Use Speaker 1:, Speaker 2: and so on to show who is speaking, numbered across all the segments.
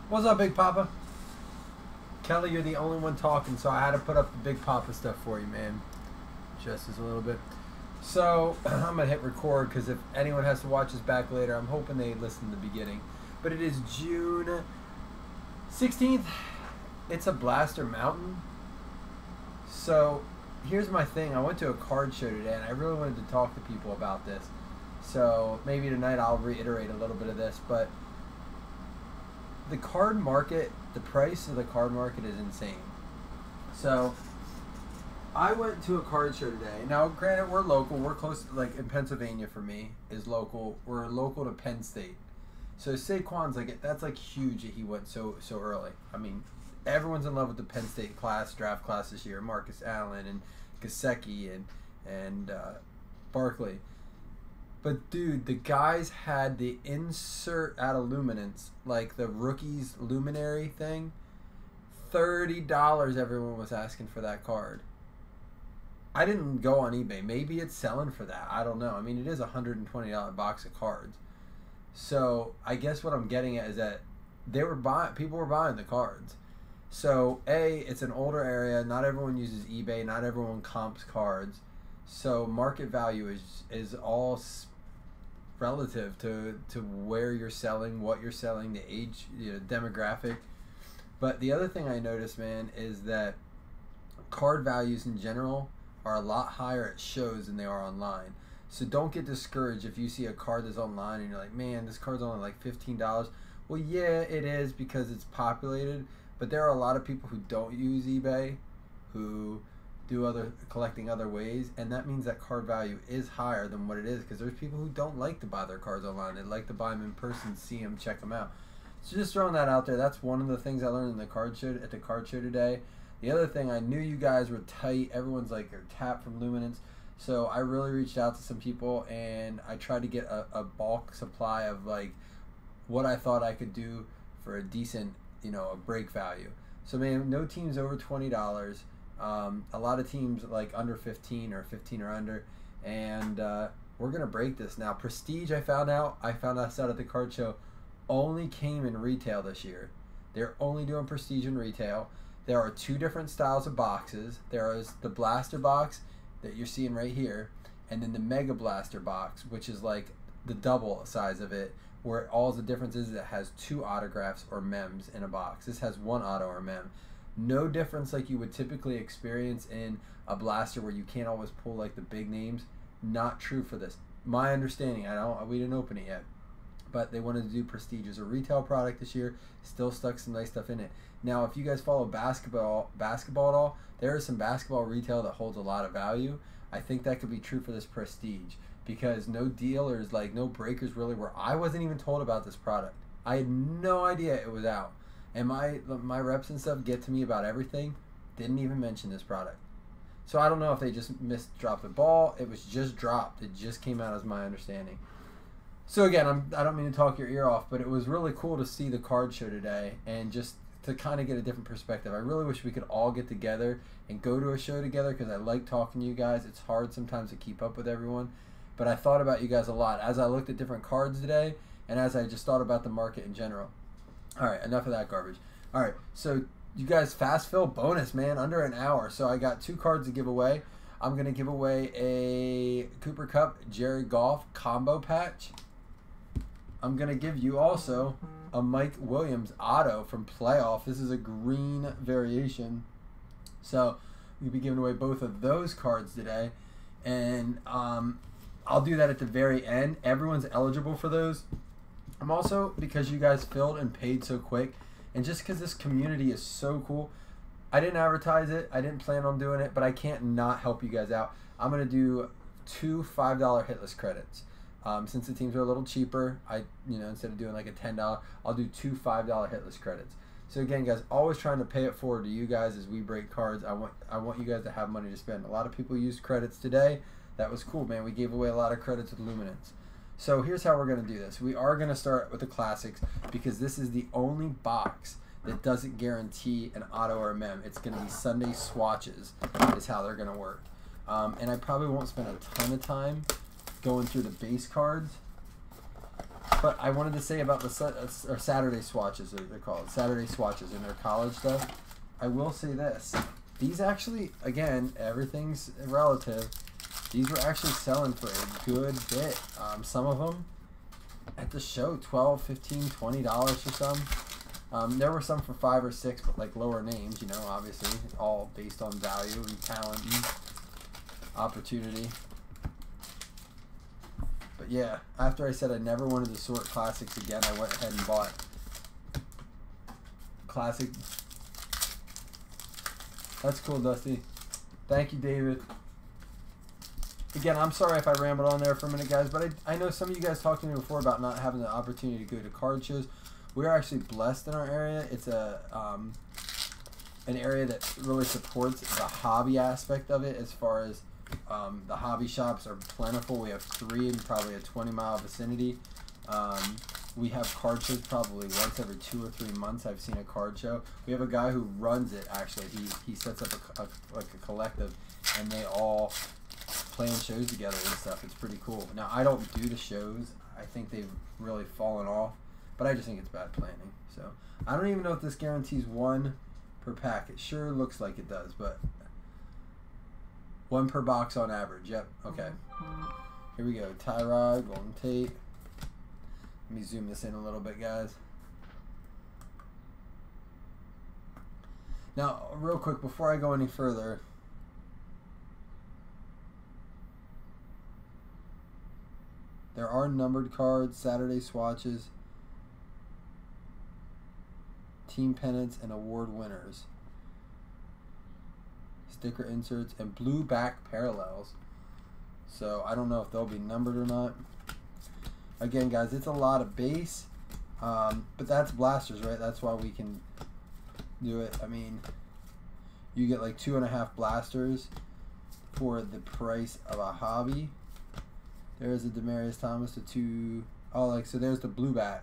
Speaker 1: What's up, Big Papa? Kelly, you're the only one talking, so I had to put up the Big Papa stuff for you, man. Just as a little bit. So, I'm going to hit record because if anyone has to watch this back later, I'm hoping they listen to the beginning. But it is June 16th. It's a Blaster Mountain. So, here's my thing. I went to a card show today, and I really wanted to talk to people about this. So, maybe tonight I'll reiterate a little bit of this, but the card market, the price of the card market is insane. So, I went to a card show today. Now, granted, we're local. We're close to, like, in Pennsylvania for me, is local. We're local to Penn State. So, Saquon's, like, that's, like, huge that he went so early. I mean, everyone's in love with the Penn State draft class this year. Marcus Allen and Gesicki and Barkley. But, dude, the guys had the insert out of luminance, like the rookies luminary thing. $30 everyone was asking for that card. I didn't go on eBay. Maybe it's selling for that. I don't know. I mean, it is a $120 box of cards. So, I guess what I'm getting at is that people were buying the cards. So, it's an older area. Not everyone uses eBay. Not everyone comps cards. So, market value is all relative to where you're selling, what you're selling, the age, demographic. But the other thing I noticed, man, is that card values in general are a lot higher at shows than they are online. So don't get discouraged if you see a card that's online and you're like, man, this card's only like $15. Well, yeah, it is because it's populated, but there are a lot of people who don't use eBay, who do collecting other ways, and that means that card value is higher than what it is because there's people who don't like to buy their cards online. They like to buy them in person, see them, check them out. So just throwing that out there. That's one of the things I learned in the card show today. The other thing, I knew you guys were tight. Everyone's like they're tapped from Luminance. So I really reached out to some people and I tried to get a bulk supply of like what I thought I could do for a decent, a break value. So man, no teams over $20. A lot of teams like under 15 or 15 or under, and we're gonna break this now. Prestige, I found out at the card show, only came in retail this year. They're only doing Prestige in retail. There are two different styles of boxes. There is the Blaster box that you're seeing right here, and then the Mega Blaster box, which is like the double size of it, where all the difference is it has two autographs or mems in a box. This has one auto or mem. No difference like you would typically experience in a Blaster where you can't always pull like the big names. Not true for this. My understanding, we didn't open it yet, but they wanted to do Prestige as a retail product this year. Still stuck some nice stuff in it. Now, if you guys follow basketball at all, there is some basketball retail that holds a lot of value. I think that could be true for this Prestige because no dealers, like no breakers really were. I wasn't even told about this product. I had no idea it was out. And my reps and stuff get to me about everything. Didn't even mention this product. So I don't know if they just dropped the ball. It was just dropped. It just came out as my understanding. So again, I don't mean to talk your ear off, but it was really cool to see the card show today and just to kind of get a different perspective. I really wish we could all get together and go to a show together because I like talking to you guys. It's hard sometimes to keep up with everyone. But I thought about you guys a lot as I looked at different cards today and as I just thought about the market in general. All right, enough of that garbage. All right, so you guys, fast fill bonus, man, under an hour. So I got two cards to give away. I'm going to give away a Cooper Kupp Jerry Goff combo patch. I'm going to give you also a Mike Williams auto from Playoff. This is a green variation. So we'll be giving away both of those cards today. And I'll do that at the very end. Everyone's eligible for those. I'm also, because you guys filled and paid so quick, and just because this community is so cool, I didn't advertise it. I didn't plan on doing it, but I can't not help you guys out. I'm going to do 2 $5 hitless credits. Since the teams are a little cheaper, instead of doing like a $10, I'll do 2 $5 hitless credits. So again, guys, always trying to pay it forward to you guys as we break cards. I want you guys to have money to spend. A lot of people used credits today. That was cool, man. We gave away a lot of credits with Luminance. So here's how we're going to do this. We are going to start with the classics because this is the only box that doesn't guarantee an auto or a mem. It's going to be Sunday swatches is how they're going to work. And I probably won't spend a ton of time going through the base cards But I wanted to say about the Saturday swatches, they're called Saturday swatches in their college stuff. I will say this. These actually, again, everything's relative. These were actually selling for a good bit. Some of them at the show, $12, $15, $20 for some. There were some for $5 or $6, but like lower names, you know, obviously, all based on value and talent and opportunity. But yeah, after I said I never wanted to sort classics again, I went ahead and bought classic. That's cool, Dusty. Thank you, David. Again, I'm sorry if I rambled on there for a minute, guys, but I know some of you guys talked to me before about not having the opportunity to go to card shows. We're actually blessed in our area. It's a an area that really supports the hobby aspect of it, as far as the hobby shops are plentiful. We have 3 in probably a 20-mile vicinity. We have card shows probably once every 2 or 3 months. I've seen a card show. We have a guy who runs it, actually. He sets up like a collective, and they all plan shows together and stuff. It's pretty cool. Now, I don't do the shows. I think they've really fallen off, but I just think it's bad planning. So I don't even know if this guarantees 1 per pack. It sure looks like it does, but 1 per box on average. Yep. Okay. Here we go. Tyrod, Golden Tate. Let me zoom this in a little bit, guys. Now, real quick, before I go any further, there are numbered cards, Saturday swatches, team pennants, and award winners. Sticker inserts, and blue back parallels. So, I don't know if they'll be numbered or not. Again, guys, it's a lot of base, but that's blasters, right? That's why we can do it. I mean, you get like 2.5 blasters for the price of a hobby. There's a Demarius Thomas to 2. Oh, like, so there's the blue back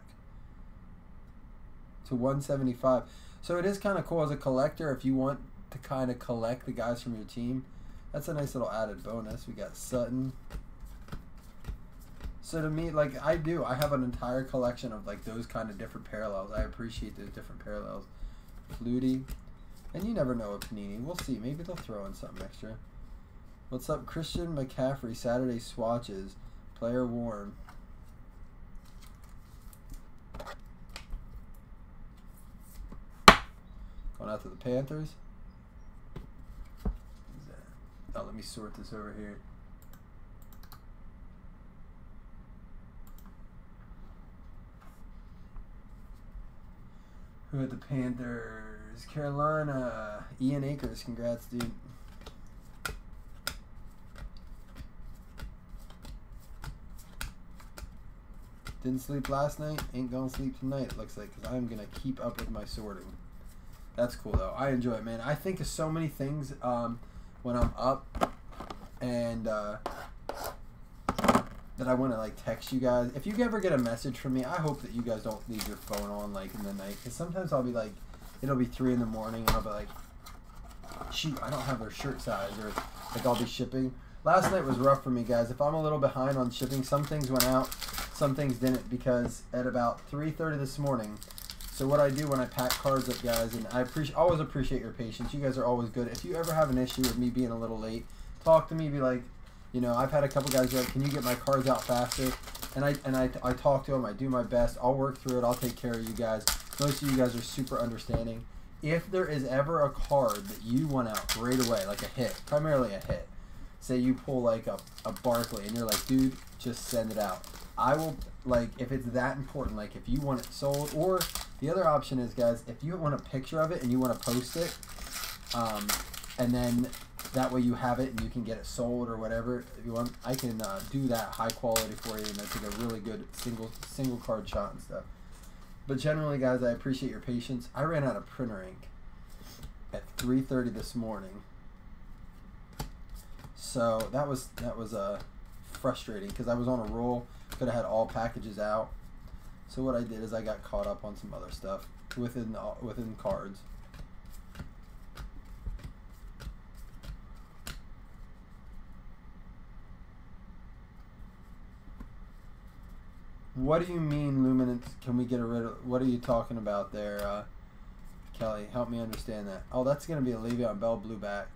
Speaker 1: to 175. So it is kind of cool as a collector if you want to kind of collect the guys from your team. That's a nice little added bonus. We got Sutton. So to me, like, I have an entire collection of like those kind of different parallels. I appreciate those different parallels. Flutie. And you never know with Panini. We'll see. Maybe they'll throw in something extra. What's up, Christian McCaffrey? Saturday swatches. Player worn. Going out to the Panthers. Oh, let me sort this over here. Who had the Panthers? Carolina. Ian Akers. Congrats, dude. Didn't sleep last night. Ain't gonna sleep tonight, it looks like, because I'm gonna keep up with my sorting. That's cool, though. I enjoy it, man. I think of so many things when I'm up and that I want to like text you guys. If you ever get a message from me, I hope that you guys don't leave your phone on like in the night, because sometimes I'll be like, it'll be 3 in the morning and I'll be like, shoot, I don't have their shirt size, or like I'll be shipping. Last night was rough for me, guys. If I'm a little behind on shipping, some things went out, some things didn't, because at about 3:30 this morning. So what I do when I pack cards up, guys, and I always appreciate your patience. You guys are always good. If you ever have an issue with me being a little late, talk to me. Be like, you know, I've had a couple guys be like, can you get my cards out faster? And I talk to them. I do my best. I'll work through it. I'll take care of you guys. Most of you guys are super understanding. If there is ever a card that you want out right away, like a hit, primarily a hit, say you pull like a Barkley and you're like, dude, just send it out. I will, like, if it's that important, like if you want it sold, or the other option is, guys, if you want a picture of it and you want to post it, and then that way you have it and you can get it sold or whatever, if you want, I can do that high quality for you, and that's like a really good single card shot and stuff. But generally, guys, I appreciate your patience. I ran out of printer ink at 3:30 this morning, so that was frustrating, because I was on a roll. Could have had all packages out. So what I did is I got caught up on some other stuff within cards. What do you mean, luminance? Can we get rid of? What are you talking about there, Kelly? Help me understand that. Oh, that's gonna be a Le'Veon Bell blue back.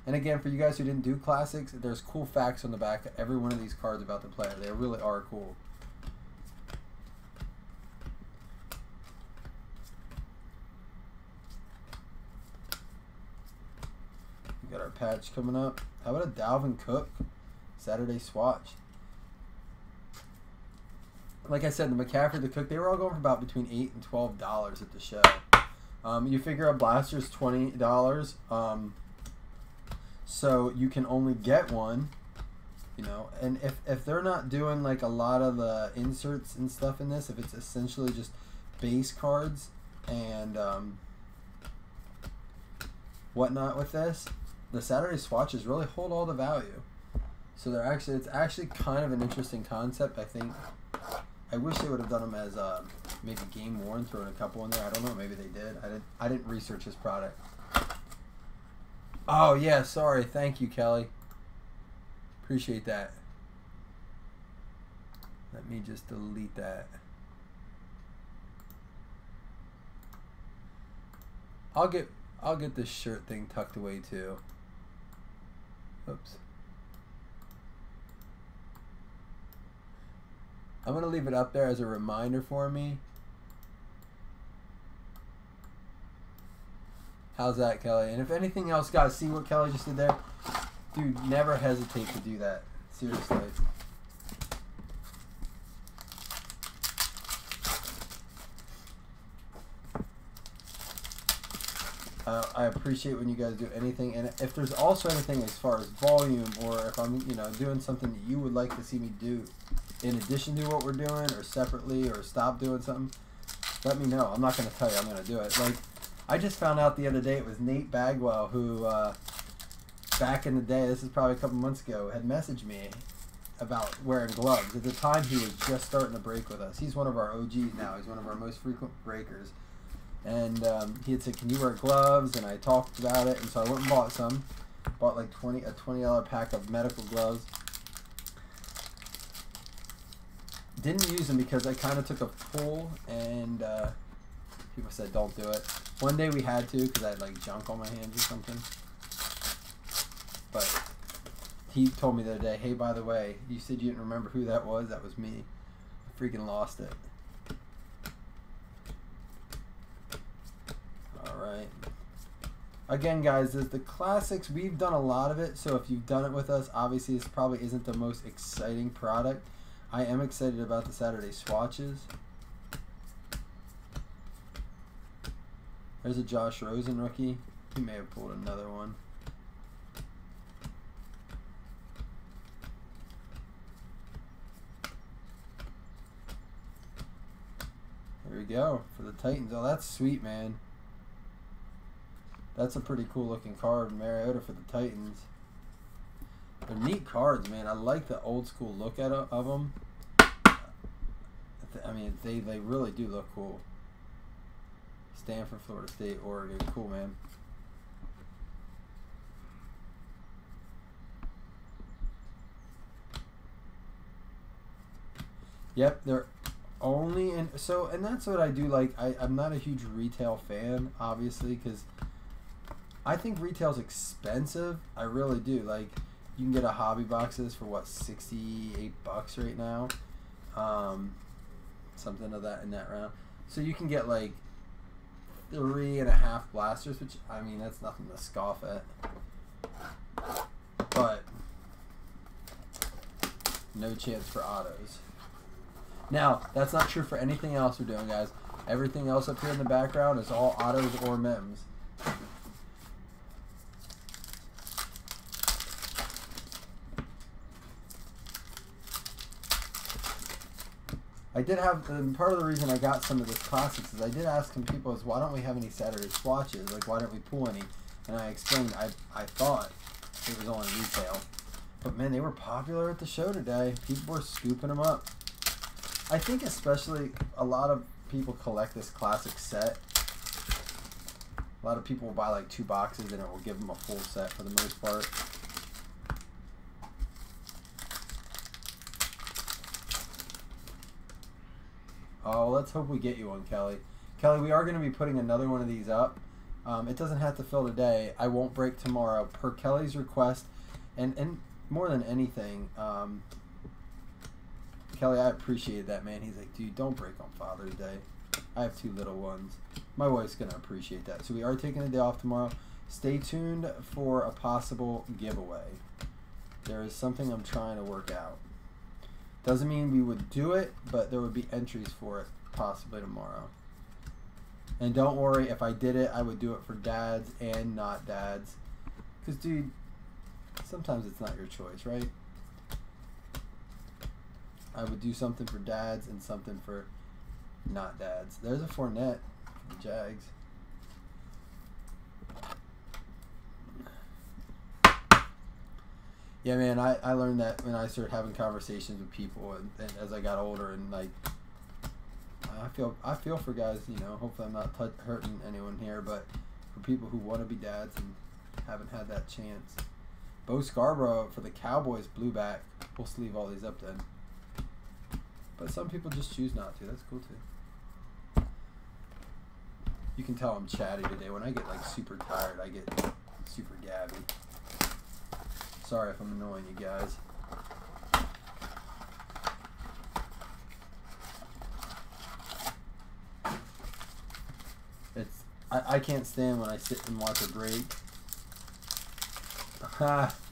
Speaker 1: And again, for you guys who didn't do classics, there's cool facts on the back of every one of these cards about the player. They really are cool. We got our patch coming up. How about a Dalvin Cook Saturday swatch? Like I said, the McCaffrey, the Cook, they were all going for about between $8 and $12 at the show. You figure a blaster's $20. So you can only get one, you know, and if they're not doing like a lot of the inserts and stuff in this, if it's essentially just base cards and whatnot with this, the Saturday swatches really hold all the value. So it's actually kind of an interesting concept. I think I wish they would have done them as maybe game worn, throwing a couple in there. I don't know, maybe they did. I didn't research this product. Oh, yeah, sorry. Thank you, Kelly. Appreciate that. Let me just delete that. I'll get this shirt thing tucked away too. Oops. I'm going to leave it up there as a reminder for me. How's that, Kelly? And if anything else, guys, see what Kelly just did there? Dude, never hesitate to do that. Seriously. I appreciate when you guys do anything. And if there's also anything as far as volume, or if I'm, you know, doing something that you would like to see me do in addition to what we're doing, or separately, or stop doing something, let me know. I'm not going to tell you I'm going to do it. Like, I just found out the other day it was Nate Bagwell who, back in the day, this is probably a couple months ago, had messaged me about wearing gloves. At the time, he was just starting to break with us. He's one of our OGs now. He's one of our most frequent breakers. And he had said, can you wear gloves? And I talked about it, and so I went and bought some. Bought like a $20 pack of medical gloves. Didn't use them because I kind of took a pull, and people said don't do it. One day we had to because I had like junk on my hands or something. But he told me the other day, hey, by the way, you said you didn't remember who that was. That was me. I freaking lost it. Alright. Again, guys, the classics, we've done a lot of it. So if you've done it with us, obviously this probably isn't the most exciting product. I am excited about the Saturday swatches. There's a Josh Rosen rookie. He may have pulled another one. There we go for the Titans. Oh, that's sweet, man. That's a pretty cool looking card. Mariota for the Titans. They're neat cards, man. I like the old school look of them. I mean, they really do look cool. Stanford, Florida State, Oregon. Cool, man. Yep, they're only in... So, and that's what I do like. I'm not a huge retail fan, obviously, because I think retail's expensive. I really do. Like, you can get a hobby boxes for, what, $68 right now? Something of that in that round. So you can get, like, 3.5 blasters, which, I mean, that's nothing to scoff at. But no chance for autos. Now, that's not true for anything else we're doing, guys. Everything else up here in the background is all autos or mems. I did have, part of the reason I got some of this classics is I did ask some people is why don't we have any Saturday swatches? Like, why don't we pull any? And I explained I thought it was only retail. But man, they were popular at the show today. People were scooping them up. I think especially a lot of people collect this classic set. A lot of people will buy like 2 boxes and it will give them a full set for the most part. Oh, let's hope we get you one, Kelly. Kelly, we are going to be putting another one of these up. It doesn't have to fill today. I won't break tomorrow per Kelly's request. And more than anything, Kelly, I appreciated that, man. He's like, dude, don't break on Father's Day. I have 2 little ones. My wife's going to appreciate that. So we are taking a day off tomorrow. Stay tuned for a possible giveaway. There is something I'm trying to work out. Doesn't mean we would do it, but there would be entries for it possibly tomorrow. And don't worry, if I did it, I would do it for dads and not dads. Because, dude, sometimes it's not your choice, right? I would do something for dads and something for not dads. There's a Fournette for the Jags. Yeah, man, I learned that when I started having conversations with people and as I got older, and like I feel for guys, you know, hopefully I'm not hurting anyone here, but for people who want to be dads and haven't had that chance. Bo Scarborough for the Cowboys, blue back. We'll sleeve all these up then. But some people just choose not to. That's cool too. You can tell I'm chatty today. When I get like super tired, I get super gabby. Sorry if I'm annoying you guys. I can't stand when I sit and watch a break.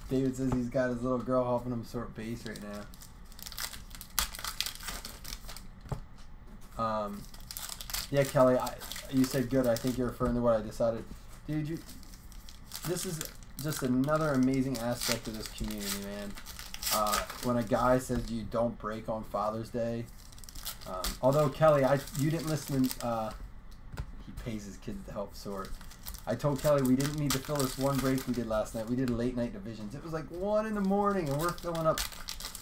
Speaker 1: David says he's got his little girl helping him sort base right now. Yeah, Kelly, you said good. I think you're referring to what I decided. Dude, this is just another amazing aspect of this community, man. When a guy says you don't break on Father's Day. Although, Kelly, you didn't listen. He pays his kids to help sort. I told Kelly we didn't need to fill this one break we did last night. We did late night divisions. It was like 1 in the morning, and we're filling up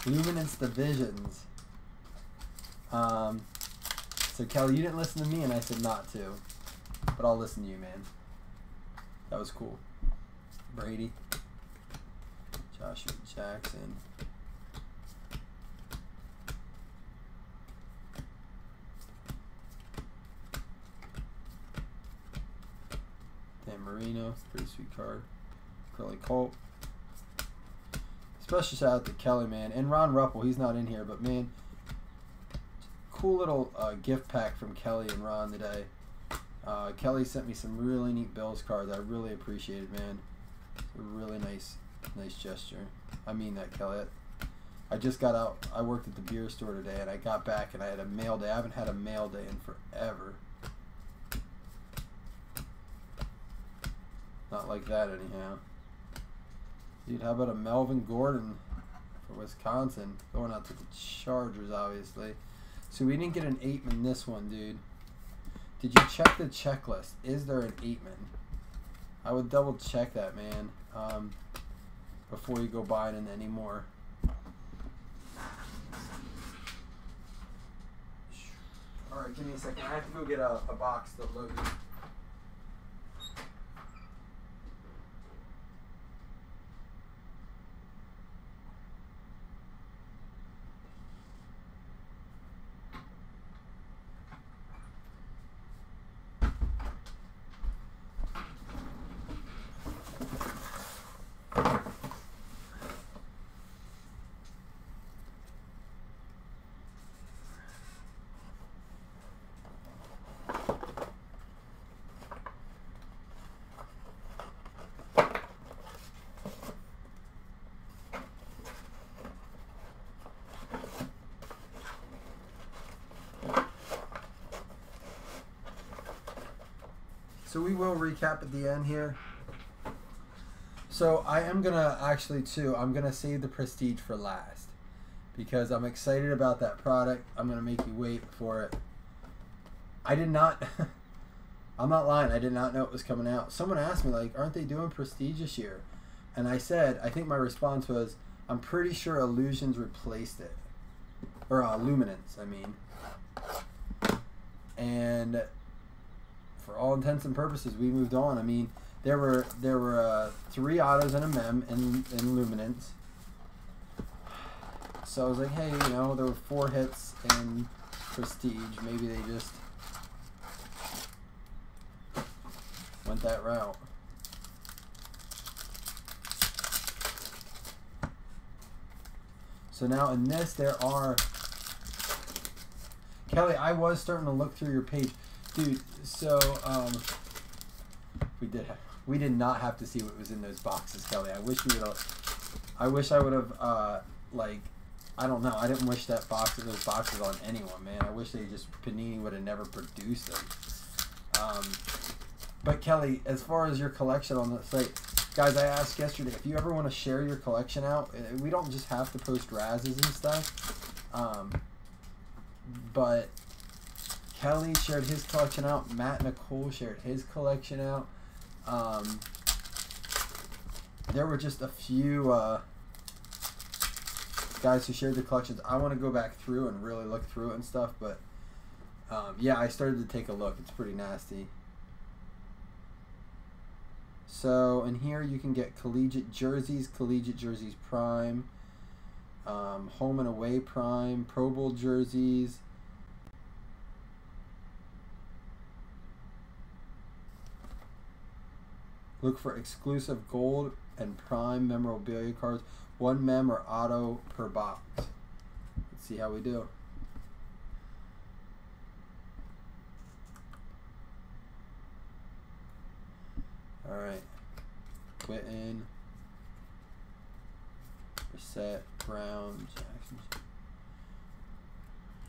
Speaker 1: Luminance divisions. So, Kelly, you didn't listen to me, and I said not to. But I'll listen to you, man. That was cool. Brady. Joshua Jackson. Dan Marino. Pretty sweet card. Curly Colt. Special shout out to Kelly, man. And Ron Ruppel. He's not in here, but, man, cool little gift pack from Kelly and Ron today. Kelly sent me some really neat Bills cards. I really appreciate it, man. It's a really nice gesture. I mean that, Kelly. I just got out. I worked at the beer store today, and I got back, and I had a mail day. I haven't had a mail day in forever. Not like that, anyhow. Dude, how about a Melvin Gordon for Wisconsin? Going out to the Chargers, obviously. So we didn't get an 8-man this one, dude. Did you check the checklist? Is there an 8-man? I would double check that, man, before you go buying in any more. Alright, give me a second. I have to go get a box to load. So we will recap at the end here. So I am going to actually, too, I'm going to save the Prestige for last. Because I'm excited about that product. I'm going to make you wait for it. I did not, I'm not lying, I did not know it was coming out. Someone asked me, like, aren't they doing Prestige this year? And I said, I think my response was, I'm pretty sure Illusions replaced it. Or Luminance, I mean. And for all intents and purposes, we moved on. I mean, there were 3 autos and a mem in Luminance. So I was like, hey, you know, there were 4 hits, and prestige. Maybe they just went that route. So now in this, there are... Kelly, I was starting to look through your page. Dude, so we did not have to see what was in those boxes, Kelly. I wish you would have... I wish I would have, like... I don't know. I didn't wish those boxes on anyone, man. I wish they just... Panini would have never produced them. But Kelly, as far as your collection on the site... Guys, I asked yesterday, if you ever want to share your collection out, we don't just have to post Razzes and stuff. But Kelly shared his collection out. Matt Nicole shared his collection out. There were just a few guys who shared the collections. I want to go back through and really look through it and stuff. But yeah, I started to take a look. It's pretty nasty. So in here you can get collegiate jerseys prime, home and away prime, Pro Bowl jerseys. Look for exclusive gold and prime memorabilia cards, 1 mem or auto per box. Let's see how we do. All right, Quentin, Reset, Brown, Jackson.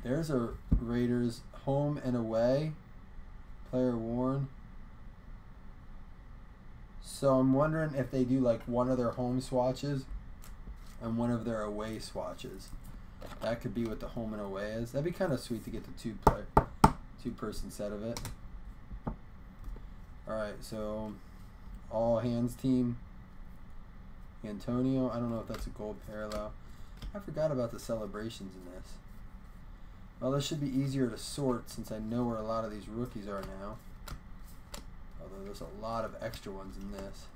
Speaker 1: There's a Raiders home and away, player worn. So I'm wondering if they do like one of their home swatches and one of their away swatches. That could be what the home and away is. That'd be kind of sweet to get the two-person set of it. All right, so. All hands team. Antonio. I don't know if that's a gold parallel. I forgot about the celebrations in this. Well, this should be easier to sort since I know where a lot of these rookies are now. Although there's a lot of extra ones in this.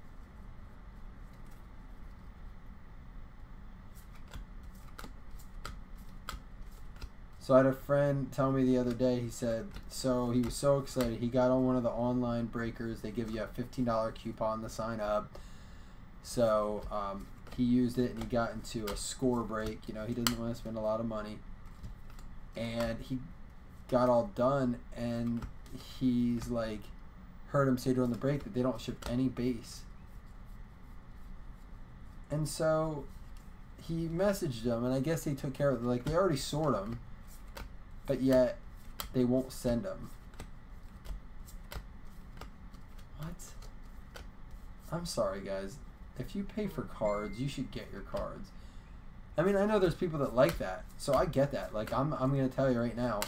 Speaker 1: So I had a friend tell me the other day, he said, so he was so excited. He got on one of the online breakers. They give you a $15 coupon to sign up. So he used it and he got into a score break. You know, he didn't want to spend a lot of money. And he got all done and he's like, heard him say during the break that they don't ship any base. And so he messaged them and I guess they took care of it. Like, they already sort them. But yet, they won't send them. What? I'm sorry, guys. If you pay for cards, you should get your cards. I mean, I know there's people that like that, so I get that. Like, I'm going to tell you right now,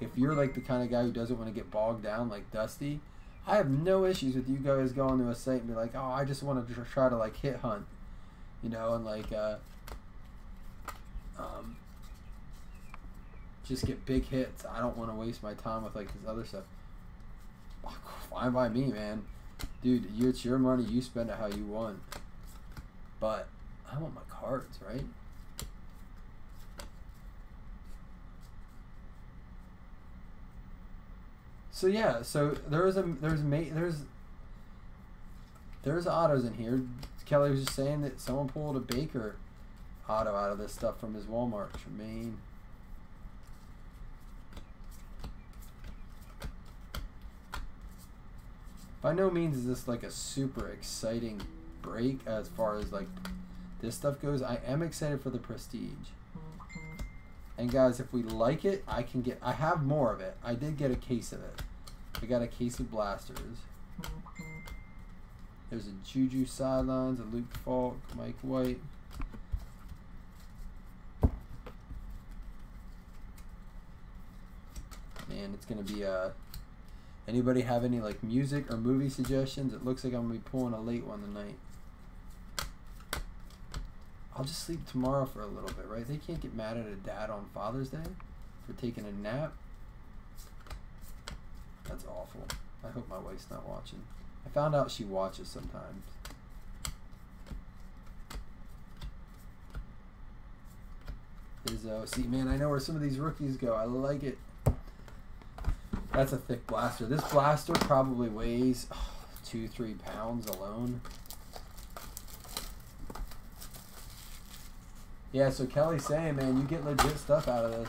Speaker 1: if you're like the kind of guy who doesn't want to get bogged down like Dusty, I have no issues with you guys going to a site and be like, oh, I just want to try to like hit hunt, you know, and like, just get big hits. I don't want to waste my time with like this other stuff. Fine by me, man. Dude, it's your money. You spend it how you want. But I want my cards, right? So yeah, so there's autos in here. Kelly was just saying that someone pulled a Baker auto out of this stuff from his Walmart. Tremaine. By no means is this like a super exciting break as far as like this stuff goes. I am excited for the Prestige. And guys, if we like it, I have more of it. I did get a case of it. I got a case of blasters. There's a Juju sidelines, a Luke Falk, Mike White. Man, it's gonna be anybody have any like music or movie suggestions? It looks like I'm gonna be pulling a late one tonight. I'll just sleep tomorrow for a little bit, right? They can't get mad at a dad on Father's Day for taking a nap. That's awful. I hope my wife's not watching. I found out she watches sometimes. Izzo. See, man, I know where some of these rookies go. I like it. That's a thick blaster. This blaster probably weighs 2-3 pounds alone. Yeah, so Kelly's saying, man, you get legit stuff out of this.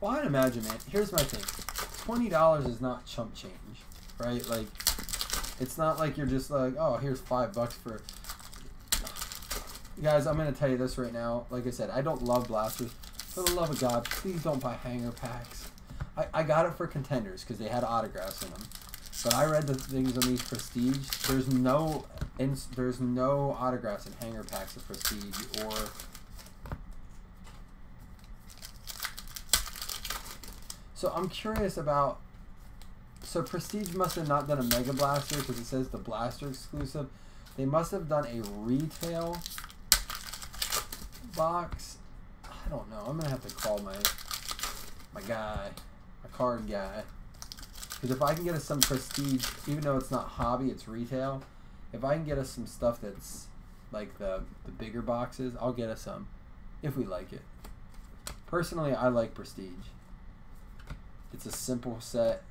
Speaker 1: Well, I'd imagine, man. Here's my thing. $20 is not chump change, right? Like, it's not like you're just like, oh, here's $5 for... Guys, I'm going to tell you this right now. Like I said, I don't love blasters. For the love of God, please don't buy hanger packs. I got it for contenders because they had autographs in them. But I read the things on these Prestige. There's no autographs in hanger packs of Prestige or... So I'm curious about... So Prestige must have not done a Mega Blaster because it says the Blaster exclusive. They must have done a retail box. I don't know. I'm going to have to call my guy, my card guy. Because if I can get us some Prestige, even though it's not hobby, it's retail. If I can get us some stuff that's like the bigger boxes, I'll get us some if we like it. Personally, I like Prestige. It's a simple set.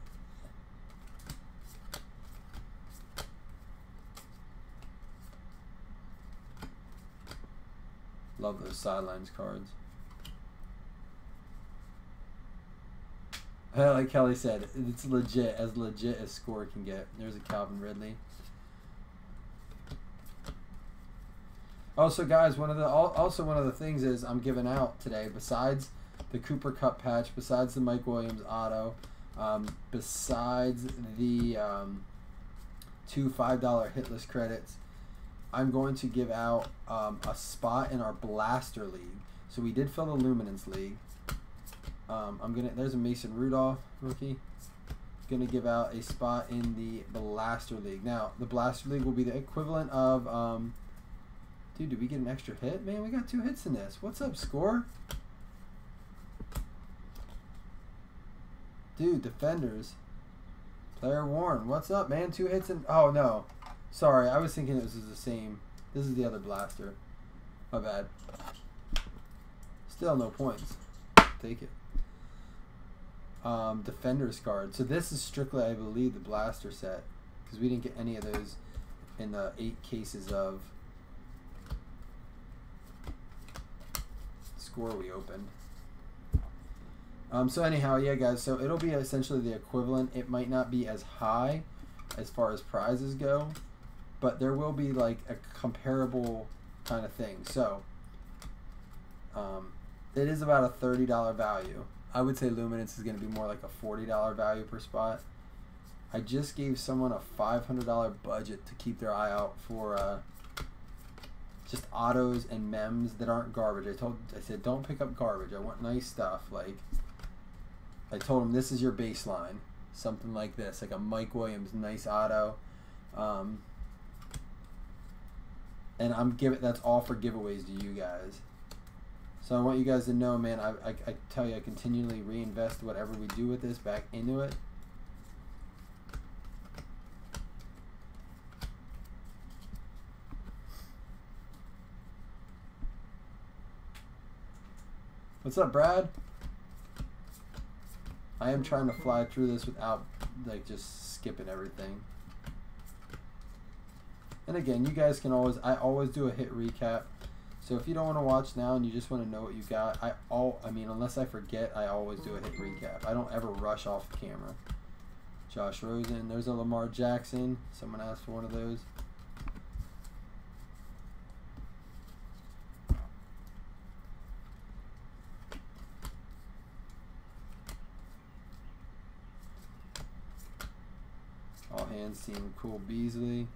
Speaker 1: Love those sidelines cards. Like Kelly said, it's legit as Score can get. There's a Calvin Ridley. Also, guys, one of the things is I'm giving out today, besides the Cooper Cup patch, besides the Mike Williams auto, besides the 2 $5 hitless credits, I'm going to give out a spot in our Blaster League. So we did fill the Luminance League. There's a Mason Rudolph rookie. Gonna give out a spot in the Blaster League. Now the Blaster League will be the equivalent of dude, did we get an extra hit? Man, we got 2 hits in this. What's up, Score? Dude, Defenders. Player Warren, what's up, man? 2 hits in... Oh, no. Sorry, I was thinking this was the same. This is the other blaster. My bad. Still no points. Take it. Defenders card. So this is strictly, I believe, the blaster set. Because we didn't get any of those in the 8 cases of Score we opened. So anyhow, yeah, guys, so it'll be essentially the equivalent. It might not be as high as far as prizes go, but there will be like a comparable kind of thing. So it is about a $30 value. I would say Luminance is going to be more like a $40 value per spot. I just gave someone a $500 budget to keep their eye out for just autos and mems that aren't garbage. I said don't pick up garbage. I want nice stuff. Like, I told him this is your baseline, something like this, like a Mike Williams nice auto, and that's all for giveaways to you guys. So I want you guys to know, man, I tell you, I continually reinvest whatever we do with this back into it. What's up, Brad? I am trying to fly through this without like just skipping everything. And again, you guys can I always do a hit recap. So if you don't want to watch now and you just want to know what you got, I mean, unless I forget, I always do a hit recap. I don't ever rush off the camera. Josh Rosen, there's a Lamar Jackson. Someone asked for one of those. All hands team, Cool Beasley.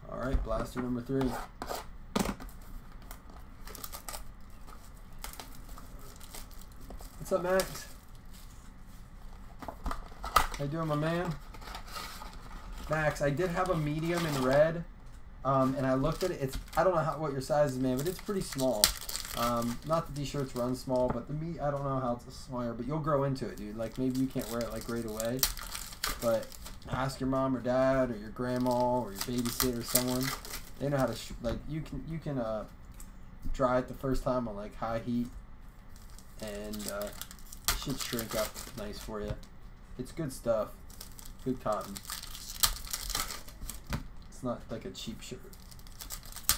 Speaker 1: All right, blaster number 3. What's up, Max? How you doing, my man? Max, I did have a medium in red. And I looked at it. I don't know what your size is, man, but it's pretty small. Not that these shirts run small, but the meat, I don't know how it's smaller, but you'll grow into it, dude. Like, maybe you can't wear it, like, right away, but ask your mom or dad or your grandma or your babysitter or someone. They know how to, like, you can dry it the first time on, like, high heat, and it should shrink up nice for you. It's good stuff. Good cotton. It's not like a cheap shirt,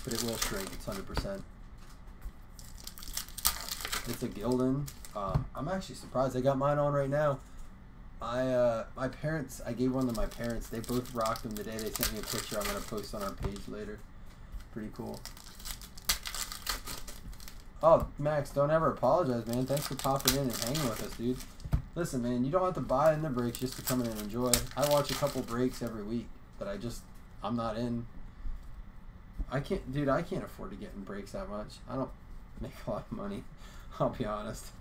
Speaker 1: but it will shrink. It's 100%. It's a Gildan. I'm actually surprised I got mine on right now. My parents, I gave one to my parents. They both rocked them today. They sent me a picture. I'm gonna post on our page later. Pretty cool. Oh, Max, don't ever apologize, man. Thanks for popping in and hanging with us, dude. Listen, man, you don't have to buy in the breaks just to come in and enjoy. I watch a couple breaks every week that I'm not in. I can't afford to get in breaks that much. I don't make a lot of money. I'll be honest.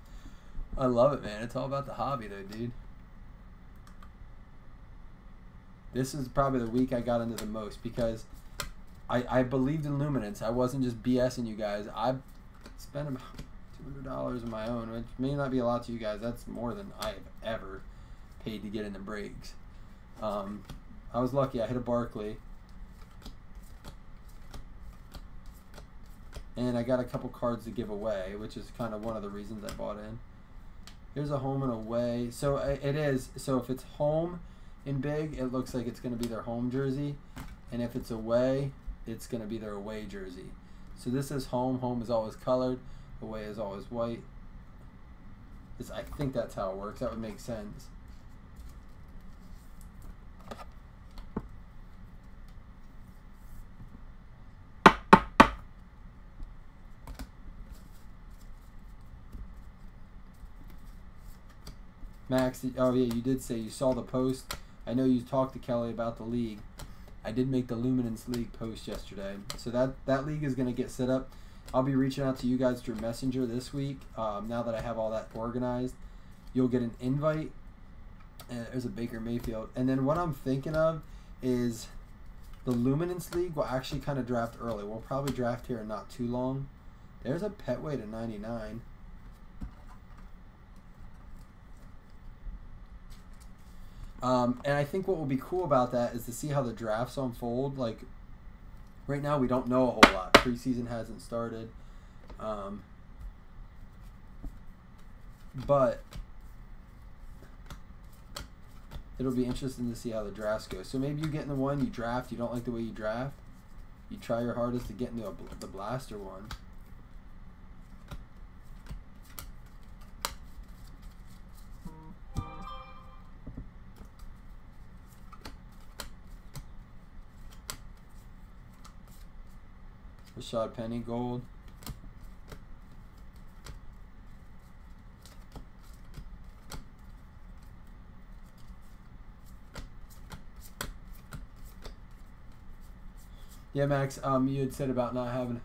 Speaker 1: I love it, man. It's all about the hobby, though, dude. This is probably the week I got into the most because I believed in luminance. I wasn't just BSing you guys. I spent about $200 on my own, which may not be a lot to you guys. That's more than I've ever paid to get into breaks. I was lucky. I hit a Barkley. And I got a couple cards to give away, which is kind of one of the reasons I bought in. Here's a home and away. So it is. So if it's home in big, it looks like it's going to be their home jersey. And if it's away, it's going to be their away jersey. So this is home. Home is always colored. Away is always white. I think that's how it works. That would make sense. Max, oh yeah, you did say you saw the post. I know you talked to Kelly about the league. I did make the Luminance League post yesterday. So that league is going to get set up. I'll be reaching out to you guys through Messenger this week. Now that I have all that organized, you'll get an invite. There's a Baker Mayfield. And then what I'm thinking of is the Luminance League will actually kind of draft early. We'll probably draft here in not too long. There's a pet weight at 99. And I think what will be cool about that is to see how the drafts unfold. Like, right now we don't know a whole lot. Preseason hasn't started. But it'll be interesting to see how the drafts go. So maybe you get in the one, you draft, you don't like the way you draft. You try your hardest to get into the blaster one. Rashad Penny gold. Yeah, Max, you had said about not having...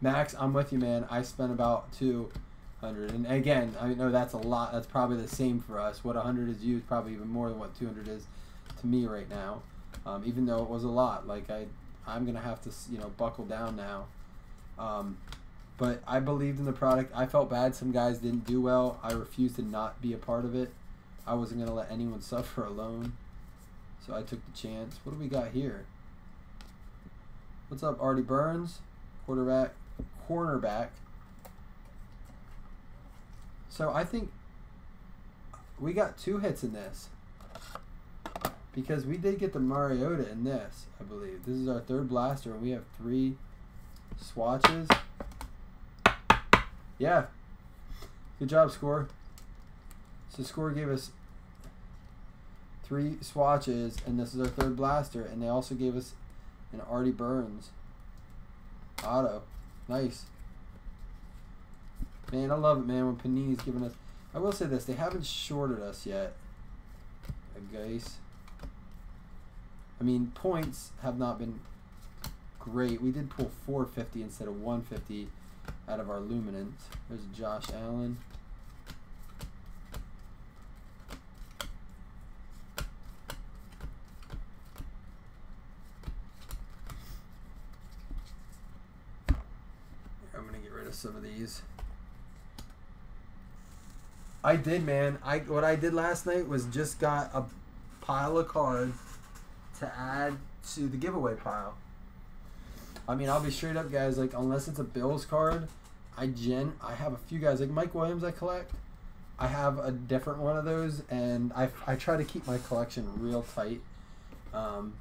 Speaker 1: Max, I'm with you, man. I spent about 200. And again, I know that's a lot. That's probably the same for us. What 100 is you is probably even more than what 200 is to me right now. Even though it was a lot. Like, I'm going to have to, buckle down now. But I believed in the product. I felt bad some guys didn't do well. I refused to not be a part of it. I wasn't going to let anyone suffer alone. So I took the chance. What do we got here? What's up, Artie Burns? Cornerback. So I think we got 2 hits in this. Because we did get the Mariota in this, I believe. This is our 3rd blaster, and we have 3 swatches. Yeah. Good job, Score. So Score gave us 3 swatches, and this is our 3rd blaster, and they also gave us an Artie Burns auto. Nice. Man, I love it, man, when Panini's giving us... I will say this, they haven't shorted us yet, guys. I mean, points have not been great. We did pull 450 instead of 150 out of our Luminance. There's Josh Allen. of some of these. I did, man. What I did last night was just got a pile of cards to add to the giveaway pile. I mean, I'll be straight up, guys. Like, unless it's a Bills card, I have a few guys like Mike Williams I collect. I have a different one of those, and I try to keep my collection real tight. Because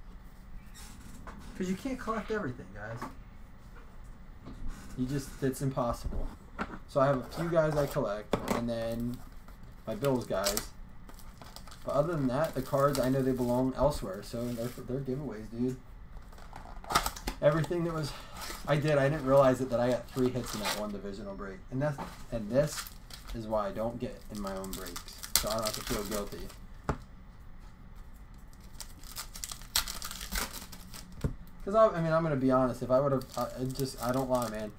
Speaker 1: you can't collect everything, guys. It's impossible. So I have a few guys I collect, and then my Bills guys. But other than that, the cards, I know they belong elsewhere, so they're giveaways, dude. Everything that was, I didn't realize that I got 3 hits in that one divisional break, and this is why I don't get in my own breaks, so I don't have to feel guilty. Because I'm gonna be honest. If I would have, I don't lie, man.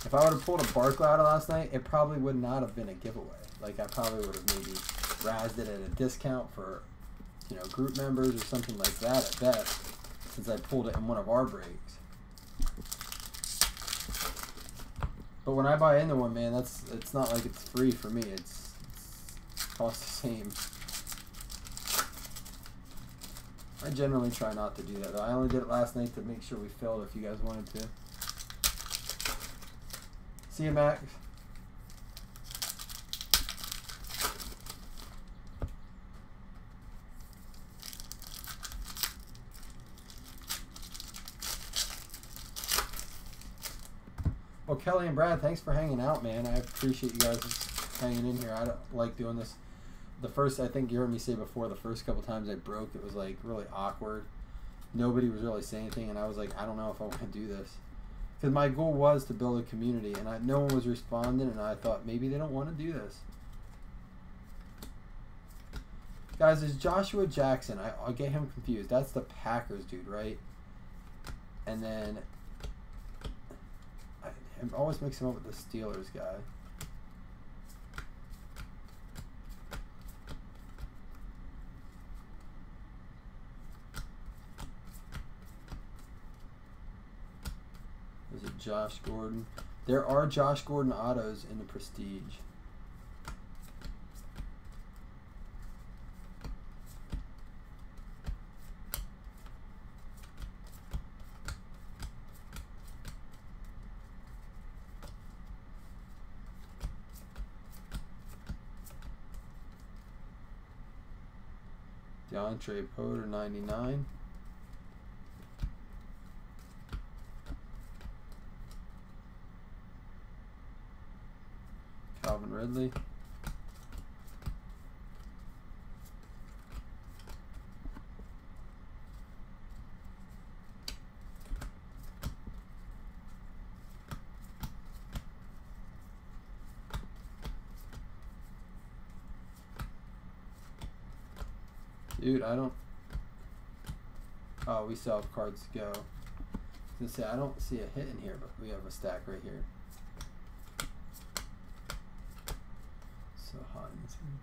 Speaker 1: If I would have pulled a Barkley out last night, it probably would not have been a giveaway. Like, I probably would have maybe razzed it at a discount for, group members or something like that at best, since I pulled it in one of our breaks. But when I buy into one, man, it's not like it's free for me. It's costs the same. I generally try not to do that, though. I only did it last night to make sure we filled if you guys wanted to. See you, Max. Well, Kelly and Brad, thanks for hanging out, man. I appreciate you guys hanging in here. I don't like doing this. I think you heard me say before, the first couple times I broke, it was like really awkward. Nobody was really saying anything, and I was like, I don't know if I want to do this. Because my goal was to build a community, and no one was responding, and I thought maybe they don't want to do this. Guys, there's Joshua Jackson. I'll get him confused. That's the Packers dude, right? And then I always mix him up with the Steelers guy. Is it Josh Gordon? There are Josh Gordon autos in the Prestige. DeAndre Potter, 99. Calvin Ridley. Dude, I don't... Oh, we still have cards to go. I was going to say, I don't see a hit in here, but we have a stack right here. So hot in this room.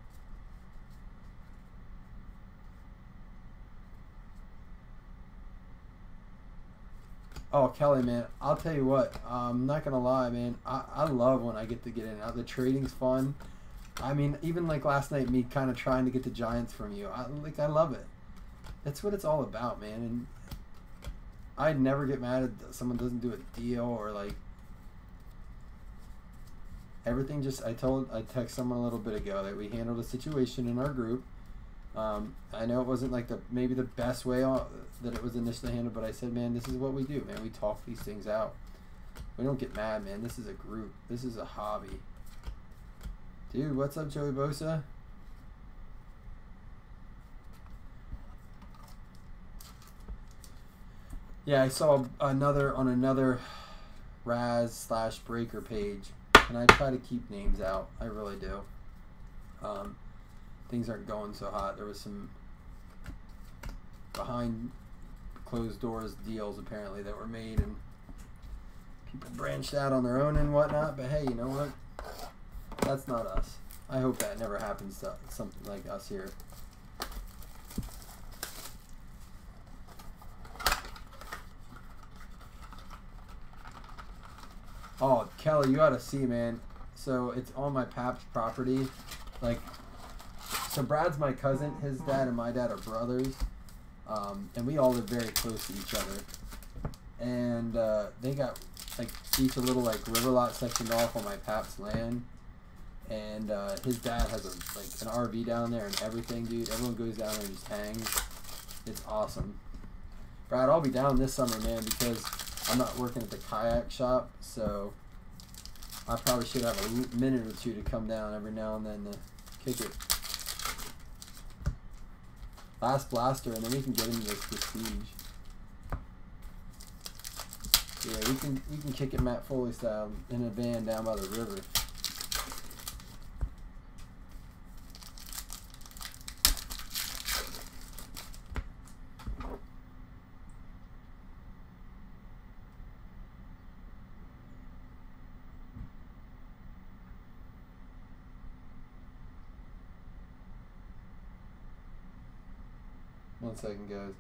Speaker 1: Oh, Kelly, man, I'll tell you what. I'm not going to lie, man. I love when I get to get in. The trading's fun. I mean, even like last night, me kind of trying to get the Giants from you. I love it. That's what it's all about, man. And I'd never get mad at someone doesn't do a deal or like everything. Just I texted someone a little bit ago that we handled a situation in our group. I know it wasn't like maybe the best way that it was initially handled, but I said, man, this is what we do, man. We talk these things out. We don't get mad, man. This is a group. This is a hobby. Dude, what's up, Joey Bosa? Yeah, I saw another Raz/Breaker page, and I try to keep names out. I really do. Things aren't going so hot. There was some behind closed doors deals apparently that were made, and people branched out on their own and whatnot. But hey, you know what? That's not us. I hope that never happens to something like us here. Oh, Kelly, you ought to see, man. So it's on my pap's property. Like, so Brad's my cousin. His dad and my dad are brothers. And we all live very close to each other. And they got like each a little like river lot sectioned off on my pap's land. And his dad has an RV down there and everything, dude. Everyone goes down there and just hangs. It's awesome. Brad, I'll be down this summer, man, because I'm not working at the kayak shop, so I probably should have a minute or two to come down every now and then to kick it. Last blaster, and then we can get into this prestige. Yeah, we can kick it Matt Foley style in a van down by the river. One second, guys.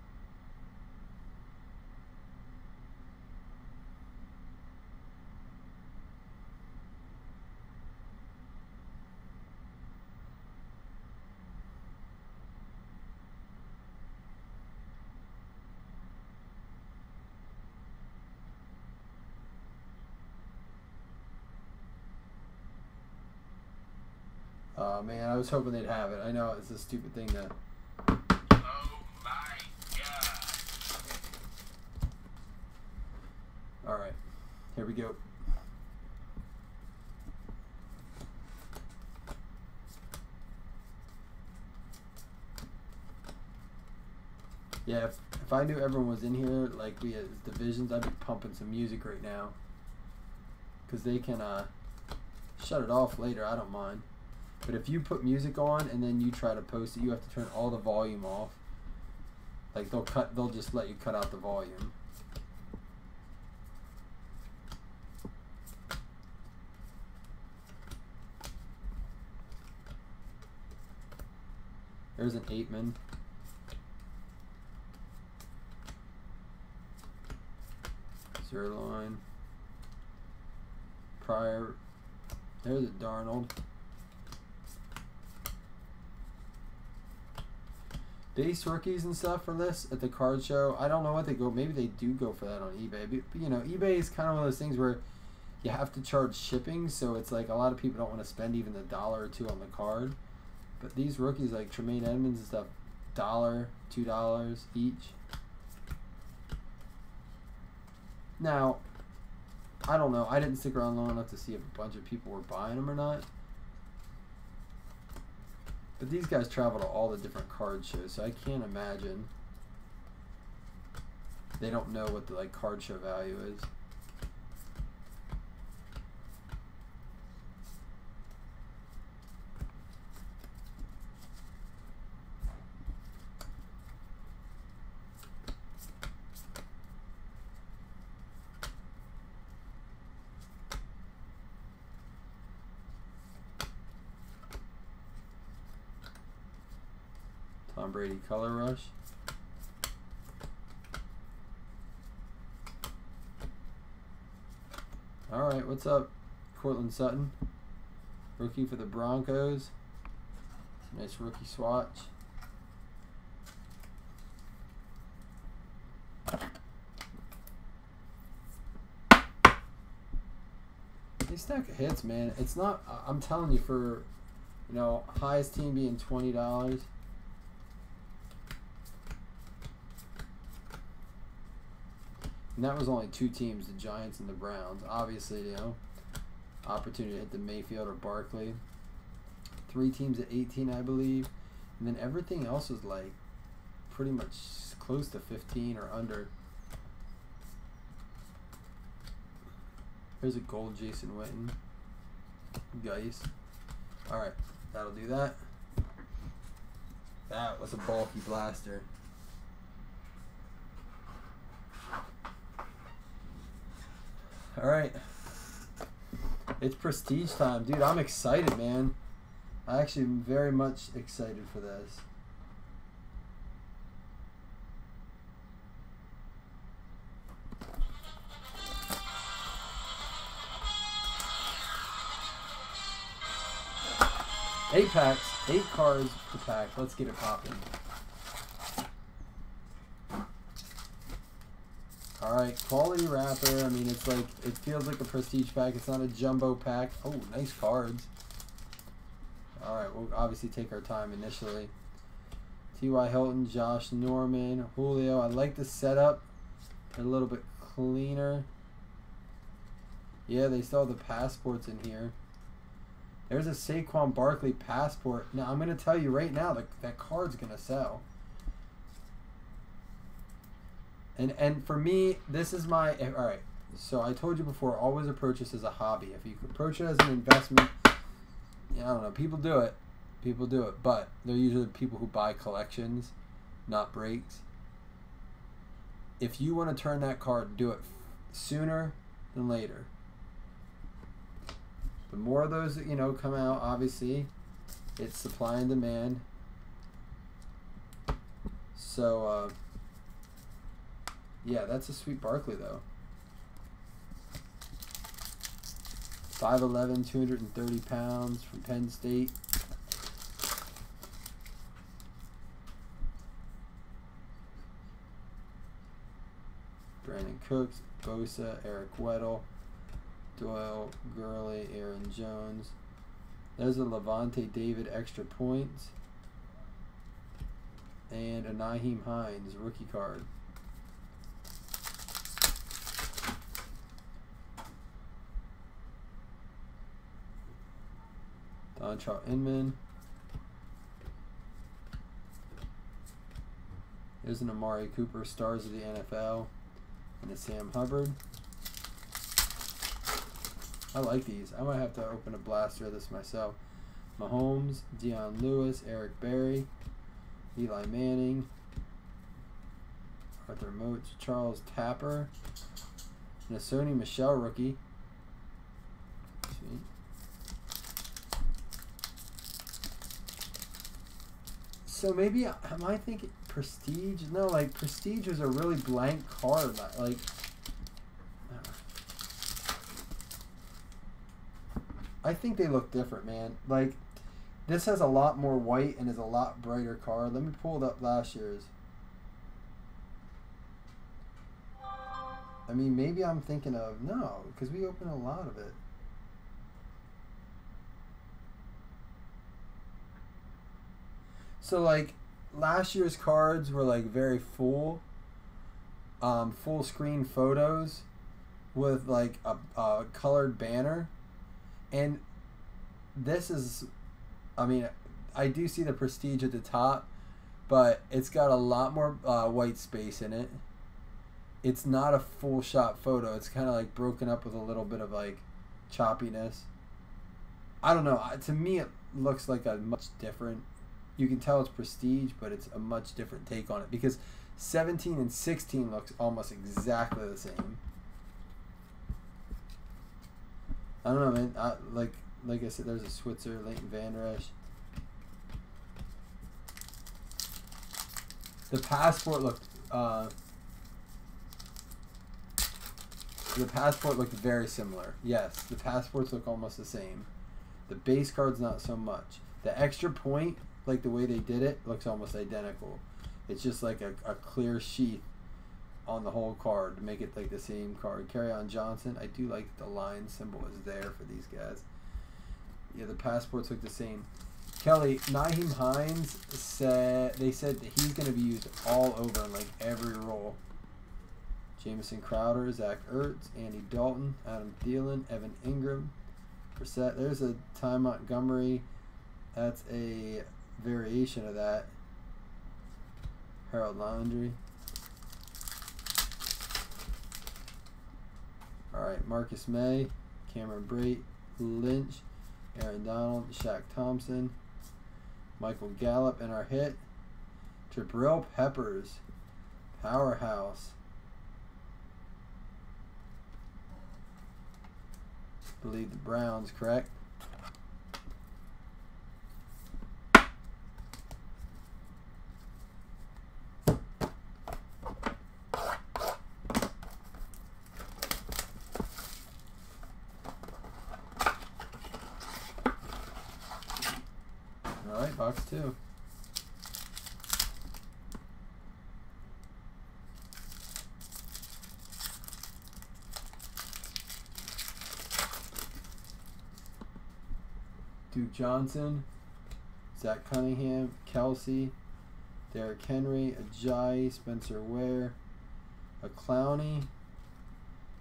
Speaker 1: Oh man, I was hoping they'd have it. I know it's a stupid thing to. Alright, here we go. Yeah, if I knew everyone was in here, like we as divisions, I'd be pumping some music right now. Because they can shut it off later, I don't mind. But if you put music on and then you try to post it, you have to turn all the volume off. Like they'll just let you cut out the volume. There's an 8-man. Zerline. Pryor. There's a Darnold. Base rookies and stuff for this at the card show. I don't know what they go. Maybe they do go for that on eBay. But you know, eBay is kind of one of those things where you have to charge shipping. So it's like a lot of people don't want to spend even $1 or $2 on the card. But these rookies like Tremaine Edmonds and stuff, $1, $2 each. Now, I don't know. I didn't stick around long enough to see if a bunch of people were buying them or not. But these guys travel to all the different card shows, so I can't imagine they don't know what the like card show value is. Tom Brady Color Rush. Alright, what's up? Cortland Sutton. Rookie for the Broncos. Nice rookie swatch. These stack of hits, man. It's not, I'm telling you, for, you know, highest team being $20. And that was only 2 teams, the Giants and the Browns. Obviously, you know, opportunity to hit the Mayfield or Barkley. 3 teams at 18, I believe. And then everything else was like pretty much close to 15 or under. There's a gold Jason Witten. Geis. Alright, that'll do that. That was a bulky blaster. Alright. It's prestige time. Dude, I'm excited, man. I actually am very much excited for this. 8 packs, 8 cards per pack. Let's get it popping. Alright, quality wrapper. I mean, it's like, it feels like a prestige pack. It's not a jumbo pack. Oh, nice cards. Alright, we'll obviously take our time initially. T.Y. Hilton, Josh Norman, Julio. I like the setup. They're a little bit cleaner. Yeah, they still have the passports in here. There's a Saquon Barkley passport. Now, I'm going to tell you right now, that card's going to sell. And for me, this is my... Alright, so I told you before, always approach this as a hobby. If you approach it as an investment, yeah, I don't know, people do it. People do it. But they're usually people who buy collections, not breaks. If you want to turn that card, do it sooner than later. The more of those that, you know, come out, obviously, it's supply and demand. So, yeah, that's a sweet Barkley, though. 5'11", 230 pounds from Penn State. Brandon Cooks, Bosa, Eric Weddle, Doyle, Gurley, Aaron Jones. There's a Levante David extra points. And a Nyheim Hines rookie card. Dontrell Inman. There's an Amari Cooper, Stars of the NFL. And a Sam Hubbard. I like these. I might have to open a blaster of this myself. Mahomes, Deion Lewis, Eric Berry, Eli Manning, Arthur Moats, Charles Tapper, and a Sony Michel rookie. Sweet. So maybe, am I thinking Prestige? No, like Prestige was a really blank card. Like, I think they look different, man. Like, this has a lot more white and is a lot brighter card. Let me pull it up last year's. I mean, maybe I'm thinking of, no, because we opened a lot of it. So, like, last year's cards were, like, very full screen photos with, like, a colored banner. And this is, I mean, I do see the Prestige at the top, but it's got a lot more white space in it. It's not a full shot photo. It's kind of like broken up with a little bit of like choppiness. I don't know. To me, it looks like a much different. You can tell it's Prestige, but it's a much different take on it because 17 and 16 looks almost exactly the same. I don't know, man. Like I said, there's a Switzer, Leighton Vander Esch. The passport looked. The passport looked very similar. Yes, the passports look almost the same. The base card's not so much. The extra point, like the way they did it, looks almost identical. It's just like a clear sheath on the whole card to make it like the same card. Kerryon Johnson, I do like the line symbol is there for these guys. Yeah, the passports look the same. Kelly, Nyheim Hines said that he's going to be used all over in like every role. Jamison Crowder, Zach Ertz, Andy Dalton, Adam Thielen, Evan Ingram, Brissett. There's a Ty Montgomery. That's a variation of that. Harold Landry. Alright, Marcus May, Cameron Brate, Lynch, Aaron Donald, Shaq Thompson, Michael Gallup in our hit, Jabril Peppers, powerhouse. I believe the Browns, correct? Alright, box 2. Duke Johnson, Zach Cunningham, Kelsey, Derrick Henry, Ajayi, Spencer Ware, a Clowney,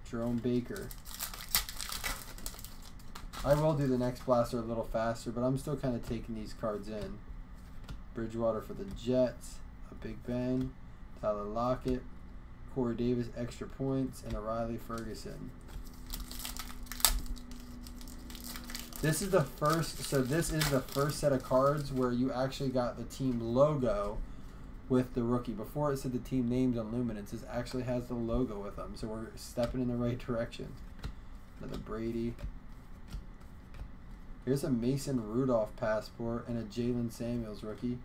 Speaker 1: Jerome Baker. I will do the next blaster a little faster, but I'm still kind of taking these cards in. Bridgewater for the Jets, a Big Ben, Tyler Lockett, Corey Davis, extra points, and a Riley Ferguson. This is the first, so this is the first set of cards where you actually got the team logo with the rookie. Before it said the team names on Luminance. This actually has the logo with them, so we're stepping in the right direction. Another Brady. Here's a Mason Rudolph passport and a Jalen Samuels rookie.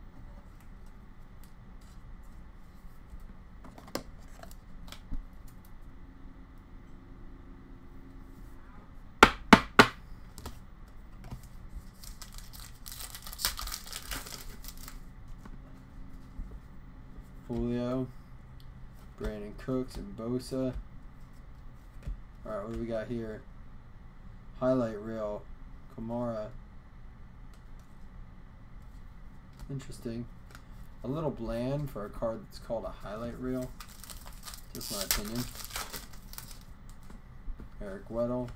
Speaker 1: Julio, Brandon Cooks, and Bosa. Alright, what do we got here? Highlight reel, Kamara. Interesting. A little bland for a card that's called a highlight reel. Just my opinion. Eric Weddle.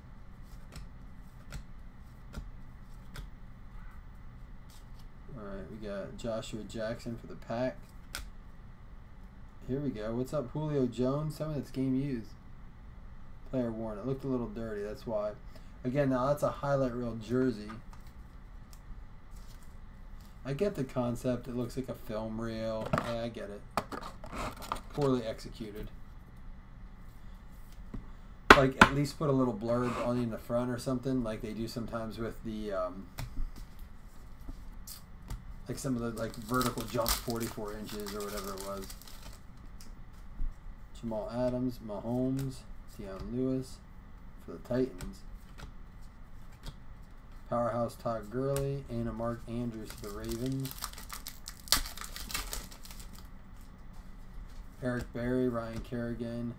Speaker 1: Alright, we got Joshua Jackson for the pack. Here we go. What's up, Julio Jones? Some of that's game used. Player worn. It looked a little dirty. That's why. Again, now that's a highlight reel jersey. I get the concept. It looks like a film reel. Yeah, I get it. Poorly executed. Like, at least put a little blurb on in the front or something, like they do sometimes with the, like some of the, like, vertical jump 44 inches or whatever it was. Jamal Adams, Mahomes, Deion Lewis for the Titans. Powerhouse Todd Gurley, and Mark Andrews for the Ravens. Eric Berry, Ryan Kerrigan.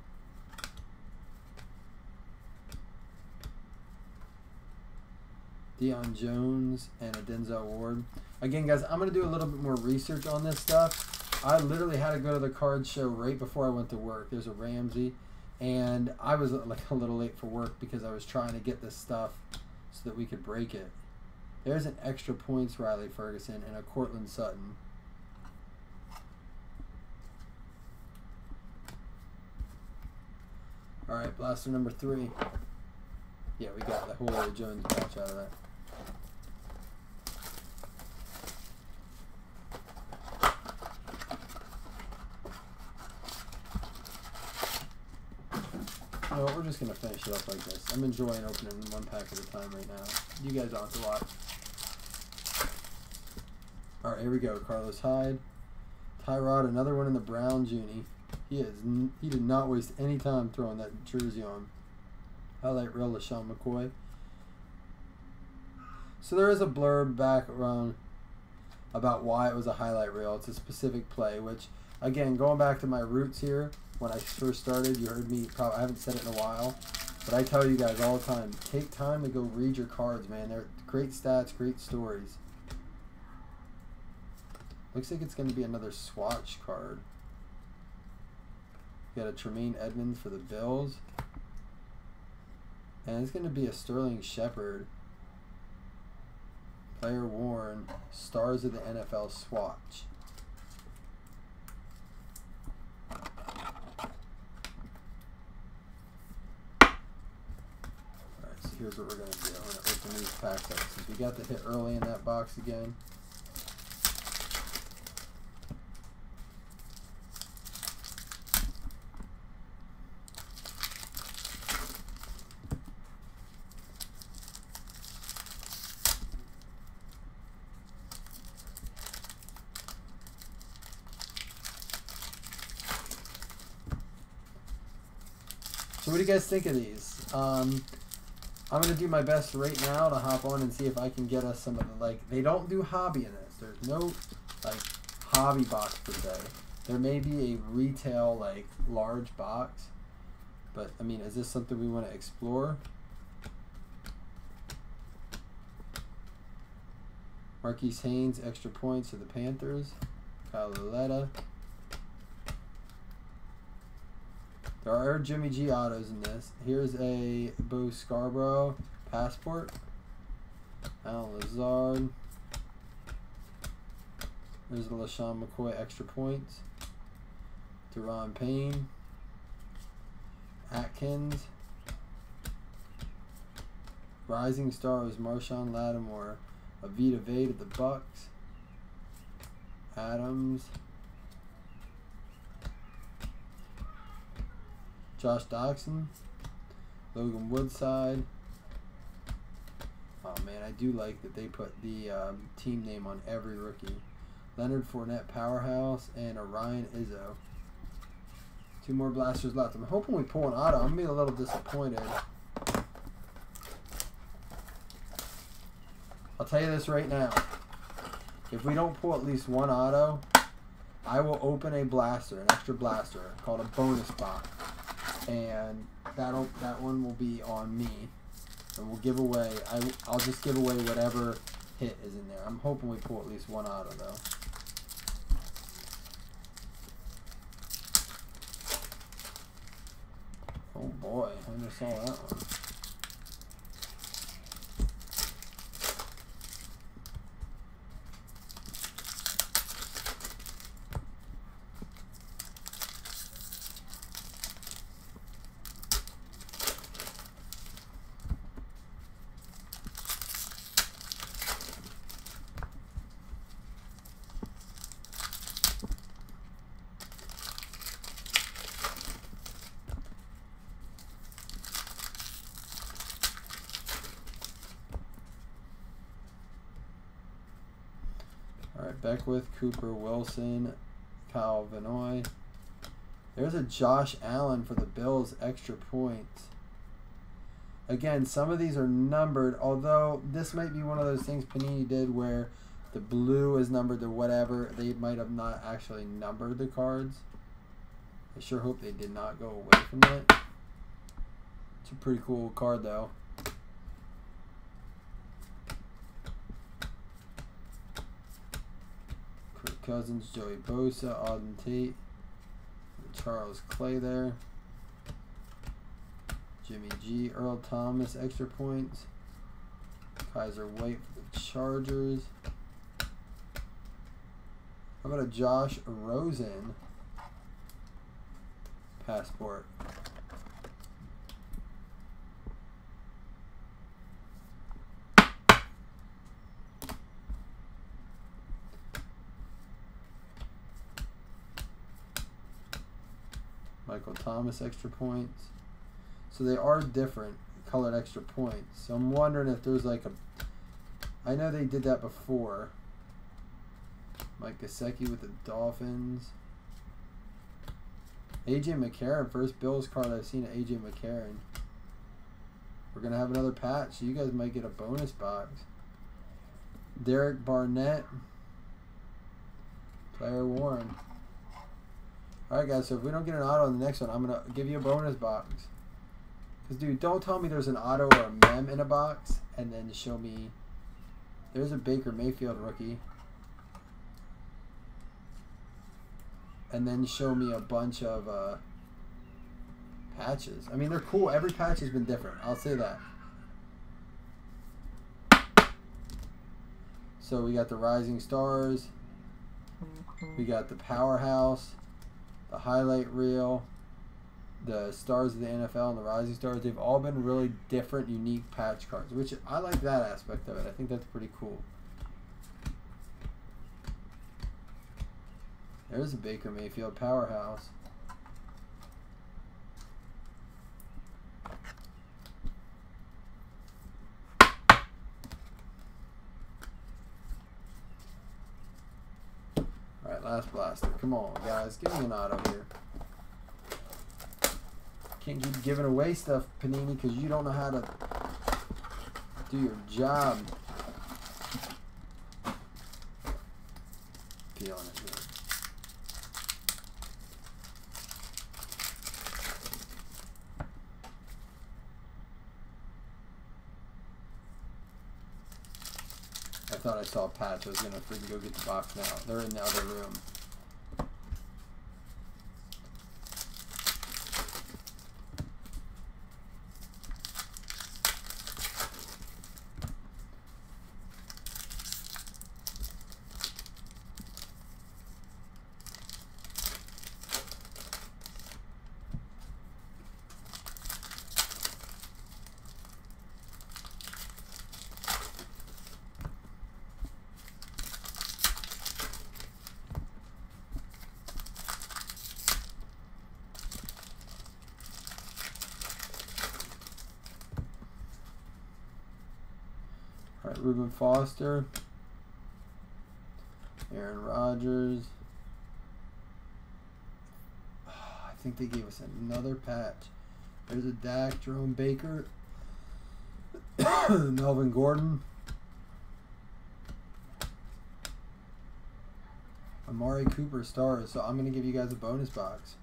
Speaker 1: Deion Jones, and a Denzel Ward. Again, guys, I'm going to do a little bit more research on this stuff. I literally had to go to the card show right before I went to work. There's a Ramsey, and I was like a little late for work because I was trying to get this stuff so that we could break it. There's an extra points Riley Ferguson and a Cortland Sutton. All right, blaster number 3. Yeah, we got the Julio Jones patch out of that. No, we're just going to finish it up like this. I'm enjoying opening one pack at a time right now. You guys don't have to watch. Alright, here we go. Carlos Hyde. Tyrod, another one in the Brown Junie. He did not waste any time throwing that jersey on. Highlight reel, LaShawn McCoy. So there is a blurb back around about why it was a highlight reel. It's a specific play, which, again, going back to my roots here, when I first started, you heard me, I haven't said it in a while, but I tell you guys all the time, take time to go read your cards, man. They're great stats, great stories. Looks like it's going to be another swatch card. You got a Tremaine Edmonds for the Bills. And it's going to be a Sterling Shepard. Player worn, Stars of the NFL swatch. Here's what we're going to do. I'm going to open these packs up since we got the hit early in that box again. So what do you guys think of these? I'm going to do my best right now to hop on and see if I can get us some of the, like, they don't do hobby in this. There's no like hobby box per se. There may be a retail like large box, but I mean, is this something we want to explore? Marquise Haynes, extra points to the Panthers. Kyle Lilletta. There are Jimmy G autos in this. Here's a Bo Scarborough passport. Alan Lazard. There's the LaShawn McCoy extra points. Deron Payne. Atkins. Rising Stars, Marshawn Lattimore. Avita Vade of the Bucks. Adams. Josh Doxson. Logan Woodside. Oh man, I do like that they put the team name on every rookie. Leonard Fournette Powerhouse and Orion Izzo. 2 more blasters left. I'm hoping we pull an auto. I'm going to be a little disappointed. I'll tell you this right now. If we don't pull at least one auto, I will open a blaster, an extra blaster, called a bonus box. And that one will be on me. And we'll give away, I'll just give away whatever hit is in there. I'm hoping we pull at least one auto though. Oh boy, I just saw that one. Beckwith, Cooper, Wilson, Kyle Vanoy. There's a Josh Allen for the Bills, extra points. Again, some of these are numbered, although this might be one of those things Panini did where the blue is numbered to whatever. They might have not actually numbered the cards. I sure hope they did not go away from it. It's a pretty cool card, though. Cousins, Joey Bosa, Auden Tate, Charles Clay there, Jimmy G, Earl Thomas, extra points, Kaiser White for the Chargers. How about a Josh Rosen passport? Michael Thomas extra points. So they are different colored extra points. So I'm wondering if there's like a... I know they did that before. Mike Gesicki with the Dolphins. AJ McCarron, first Bills card I've seen of AJ McCarron. We're going to have another patch, so you guys might get a bonus box. Derek Barnett. Player Warren. Alright guys, so if we don't get an auto in the next one, I'm going to give you a bonus box. Because dude, don't tell me there's an auto or a mem in a box and then show me... There's a Baker Mayfield rookie. And then show me a bunch of patches. I mean, they're cool. Every patch has been different. I'll say that. So we got the Rising Stars. We got the Powerhouse. The Highlight Reel. The Stars of the NFL and the Rising Stars. They've all been really different, unique patch cards. Which I like that aspect of it. I think that's pretty cool. There's a Baker Mayfield Powerhouse. Alright, last blaster. Come on, guys. Give me an auto here. Can't keep giving away stuff, Panini, because you don't know how to do your job. feeling it here. I thought I saw a patch. I was going to freaking go get the box now. They're in the other room. All right, Reuben Foster, Aaron Rodgers. Oh, I think they gave us another patch. There's a Dak, Jerome Baker, Melvin Gordon, Amari Cooper stars. So I'm going to give you guys a bonus box.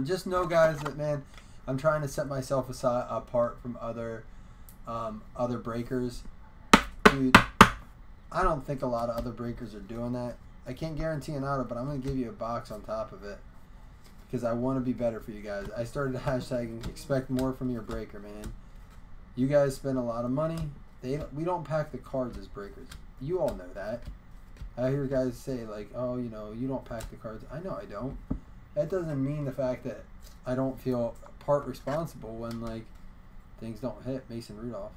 Speaker 1: Just know, guys, that, man, I'm trying to set myself apart from other breakers. Dude, I don't think a lot of other breakers are doing that. I can't guarantee an auto, but I'm going to give you a box on top of it because I want to be better for you guys. I started hashtagging expect more from your breaker, man. You guys spend a lot of money. We don't pack the cards as breakers. You all know that. I hear guys say, like, oh, you know, you don't pack the cards. I know I don't. That doesn't mean the fact that I don't feel part responsible when, like, things don't hit. Mason Rudolph.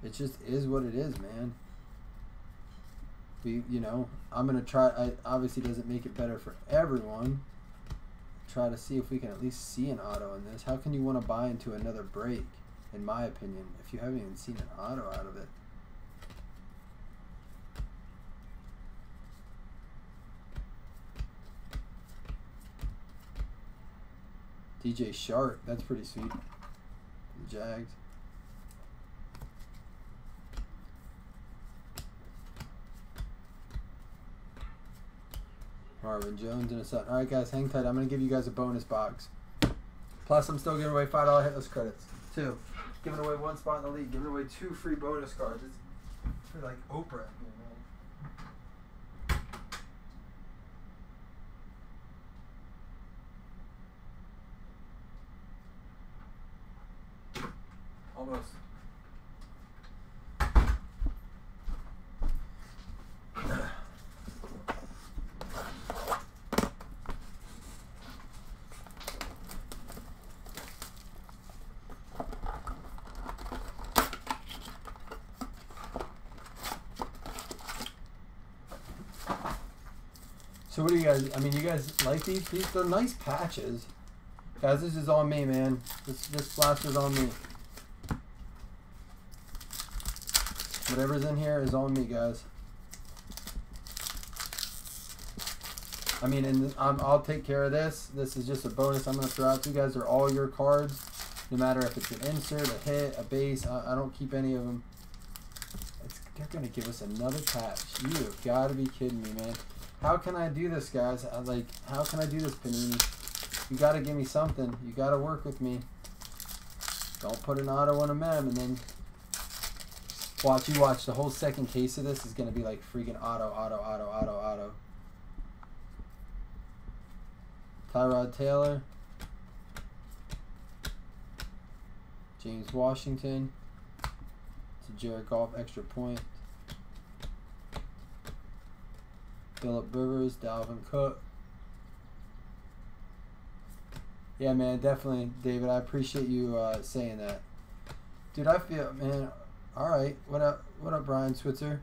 Speaker 1: It just is what it is, man. You know, I'm going to try. I obviously doesn't make it better for everyone. Try to see if we can at least see an auto in this. How can you want to buy into another break, in my opinion, if you haven't even seen an auto out of it? DJ Shark, that's pretty sweet. The Jags. Marvin Jones and a Sutton. Alright, guys, hang tight. I'm going to give you guys a bonus box. Plus, I'm still giving away $5 hitless credits, too. Giving away one spot in the league. Giving away 2 free bonus cards. It's like Oprah. Almost. So what do you guys, I mean, you guys like these? They're nice patches. Guys, this is on me, man. This blaster's on me. Whatever's in here is on me, guys. I mean, and I'll take care of this. This is just a bonus I'm going to throw out to you guys. They're all your cards. No matter if it's an insert, a hit, a base. I don't keep any of them. They're going to give us another patch. You have got to be kidding me, man. How can I do this, guys? How can I do this, Panini? You got to give me something. You got to work with me. Don't put an auto on a mem and then watch. You watch. The whole second case of this is going to be like freaking auto. Tyrod Taylor. James Washington. It's a Jared Goff extra point. Phillip Rivers, Dalvin Cook. Yeah, man, definitely, David. I appreciate you saying that. Dude, I feel, man, all right. What up, Brian Switzer?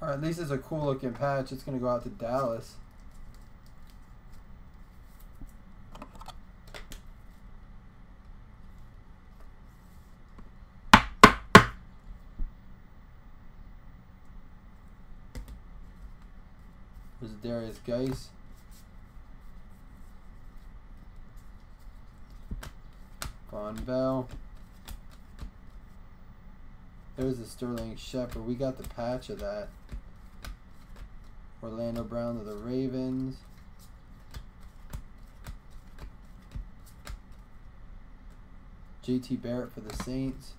Speaker 1: All right, at least it's a cool-looking patch. It's going to go out to Dallas. There's Darius Geis. Von Bell.
Speaker 2: There's the Sterling Shepard. We got the patch of that. Orlando Brown to the Ravens. JT Barrett for the Saints.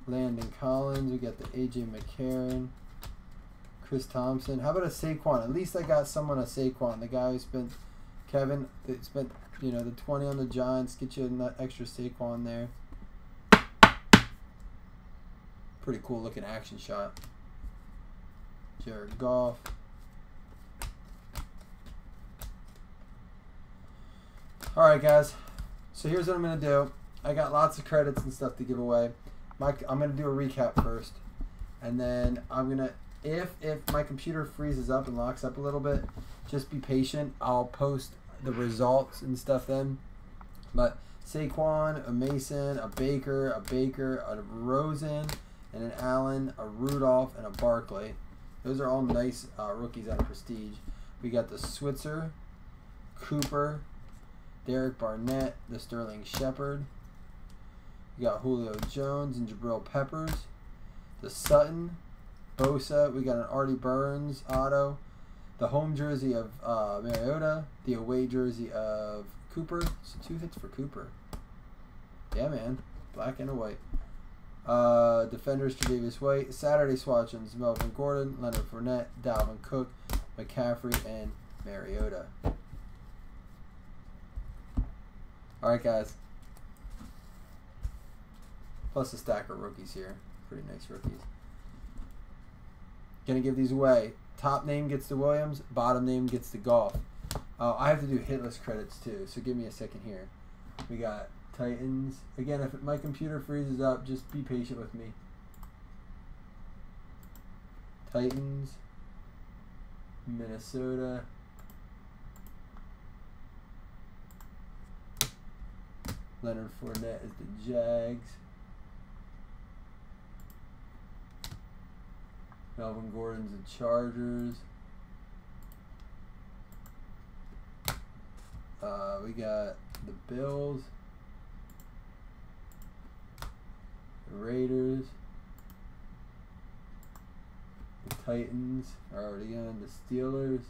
Speaker 2: Landon Collins. We got the AJ McCarron. Chris Thompson. How about a Saquon? At least I got someone a Saquon. The guy who spent, Kevin, that spent, you know, the 20 on the Giants. Get you that extra Saquon there. Pretty cool looking action shot. Jared Goff. Alright guys, so here's what I'm going to do. I got lots of credits and stuff to give away. I'm going to do a recap first. And then I'm going to, if my computer freezes up and locks up a little bit, just be patient. I'll post the results and stuff then. But Saquon, a Mason, a Baker, a Rosen, and an Allen, a Rudolph, and a Barkley. Those are all nice rookies out of Prestige. We got the Switzer, Cooper, Derek Barnett, the Sterling Shepard. We got Julio Jones and Jabril Peppers. The Sutton, Bosa. We got an Artie Burns auto. The home jersey of Mariota. The away jersey of Cooper. So 2 hits for Cooper. Yeah, man. Black and a white. Defenders, Tre'Davious White. Saturday swatchings, Melvin Gordon, Leonard Fournette, Dalvin Cook, McCaffrey, and Mariota. Alright, guys. Plus a stack of rookies here. Pretty nice rookies. Gonna give these away. Top name gets the Williams. Bottom name gets the Golf. I have to do hit list credits too, so give me a second here. We got Titans. Again, if my computer freezes up, just be patient with me. Titans. Minnesota. Leonard Fournette is the Jags. Melvin Gordon's the Chargers. We got the Bills. The Raiders. The Titans are already on. The Steelers.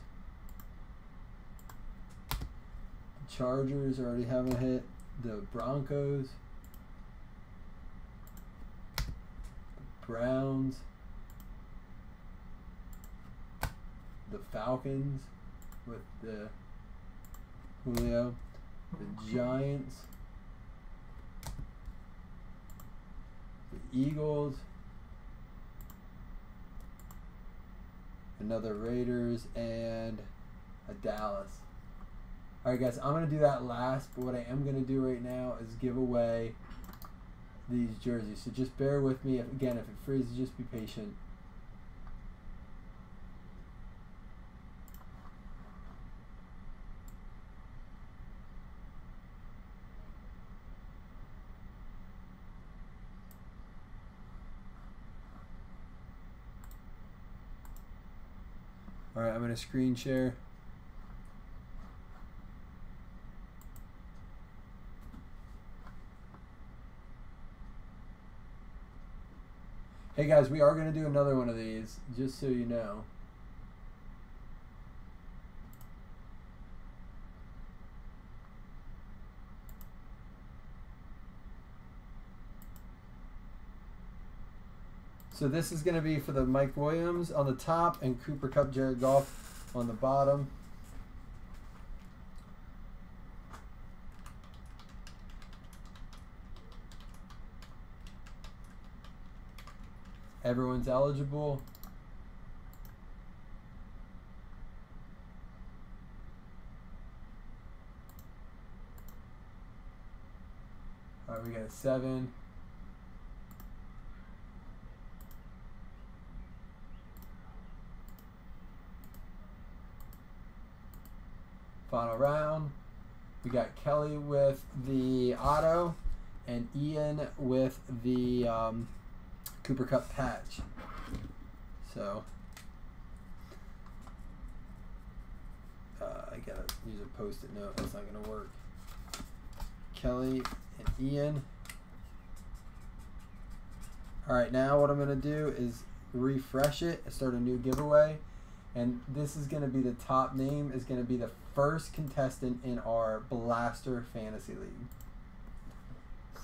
Speaker 2: The Chargers already have a hit. The Broncos. The Browns. The Falcons with the Julio. The Giants. The Eagles. Another Raiders and a Dallas. Alright guys, I'm going to do that last, but what I am going to do right now is give away these jerseys. So just bear with me. Again, if it freezes, just be patient. Alright, I'm going to screen share. Hey guys, we are going to do another one of these, just so you know. So this is going to be for the Mike Williams on the top and Cooper Kupp Jared Goff on the bottom. Everyone's eligible. All right, we got a 7. Final round. We got Kelly with the auto and Ian with the Cooper Kupp patch. So I gotta use a post-it note. That's not gonna work. Kelly and Ian. All right, now what I'm gonna do is refresh it and start a new giveaway. And this is going to be the top name, is going to be the first contestant in our Blaster Fantasy League.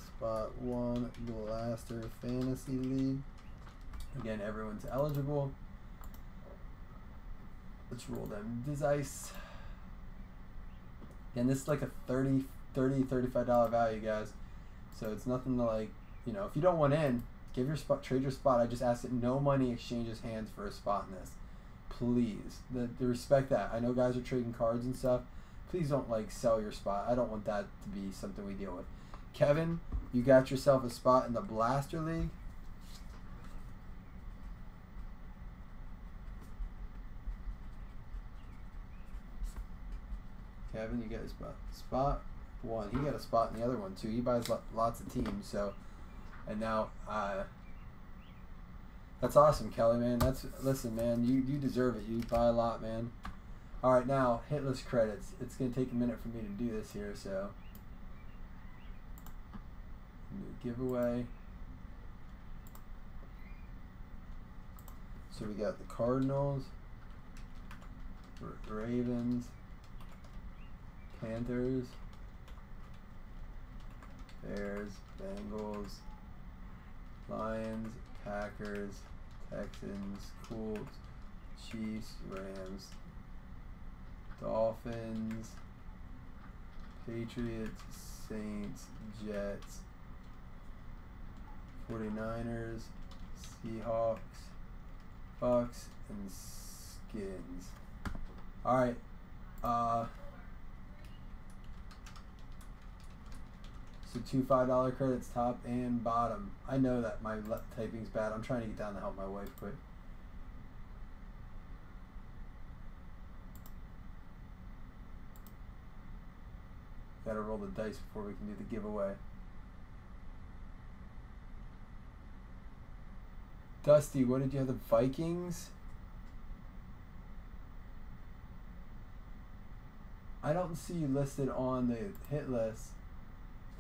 Speaker 2: Spot 1 Blaster Fantasy League. Again, everyone's eligible. Let's roll them dice. And this is like a $35 value, guys. So it's nothing to, like, you know, if you don't want in, give your spot, trade your spot. I just ask that no money exchanges hands for a spot in this. Please, the respect that. I know guys are trading cards and stuff. Please don't, like, sell your spot. I don't want that to be something we deal with. Kevin, you got yourself a spot in the Blaster League. Kevin, you got a spot. Spot 1. He got a spot in the other one too. He buys lots of teams. So, and now, that's awesome, Kelly, man. Listen, man, you deserve it. You buy a lot, man. All right, now hitless credits. It's gonna take a minute for me to do this here, so new giveaway. So we got the Cardinals, Ravens, Panthers, Bears, Bengals, Lions, Packers, Texans, Colts, Chiefs, Rams, Dolphins, Patriots, Saints, Jets, 49ers, Seahawks, Bucks, and Skins. Alright, so 2 $5 credits, top and bottom. I know that my typing's bad. I'm trying to get down to help my wife quick. Gotta roll the dice before we can do the giveaway. Dusty, what did you have? The Vikings? I don't see you listed on the hit list.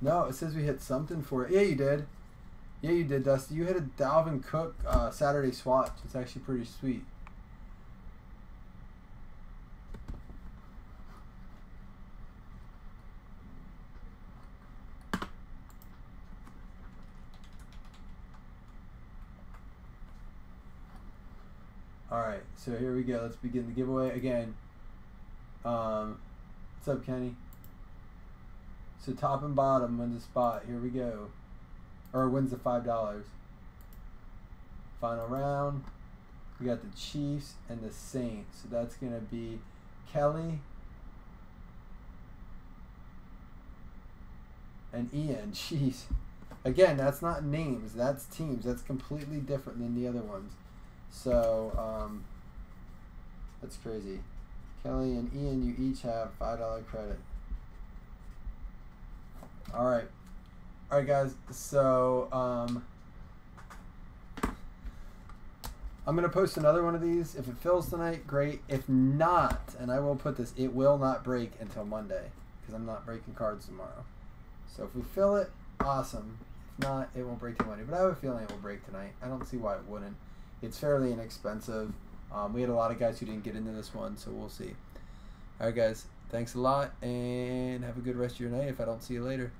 Speaker 2: No, it says we hit something for it. Yeah, you did. Yeah, you did, Dusty. You hit a Dalvin Cook Saturday swatch. It's actually pretty sweet. Alright, so here we go. Let's begin the giveaway again. What's up, Kenny? So top and bottom wins a spot. Here we go. Or wins the $5. Final round. We got the Chiefs and the Saints. So that's going to be Kelly and Ian. Jeez. Again, that's not names. That's teams. That's completely different than the other ones. So, that's crazy. Kelly and Ian, you each have $5 credit. Alright, guys, so I'm gonna post another one of these. If it fills tonight, great. If not, and I will put this, it will not break until Monday because I'm not breaking cards tomorrow. So if we fill it, awesome. If not, it won't break till Monday, but I have a feeling it will break tonight. I don't see why it wouldn't. It's fairly inexpensive. We had a lot of guys who didn't get into this one, so we'll see. Alright, guys, thanks a lot and have a good rest of your night if I don't see you later.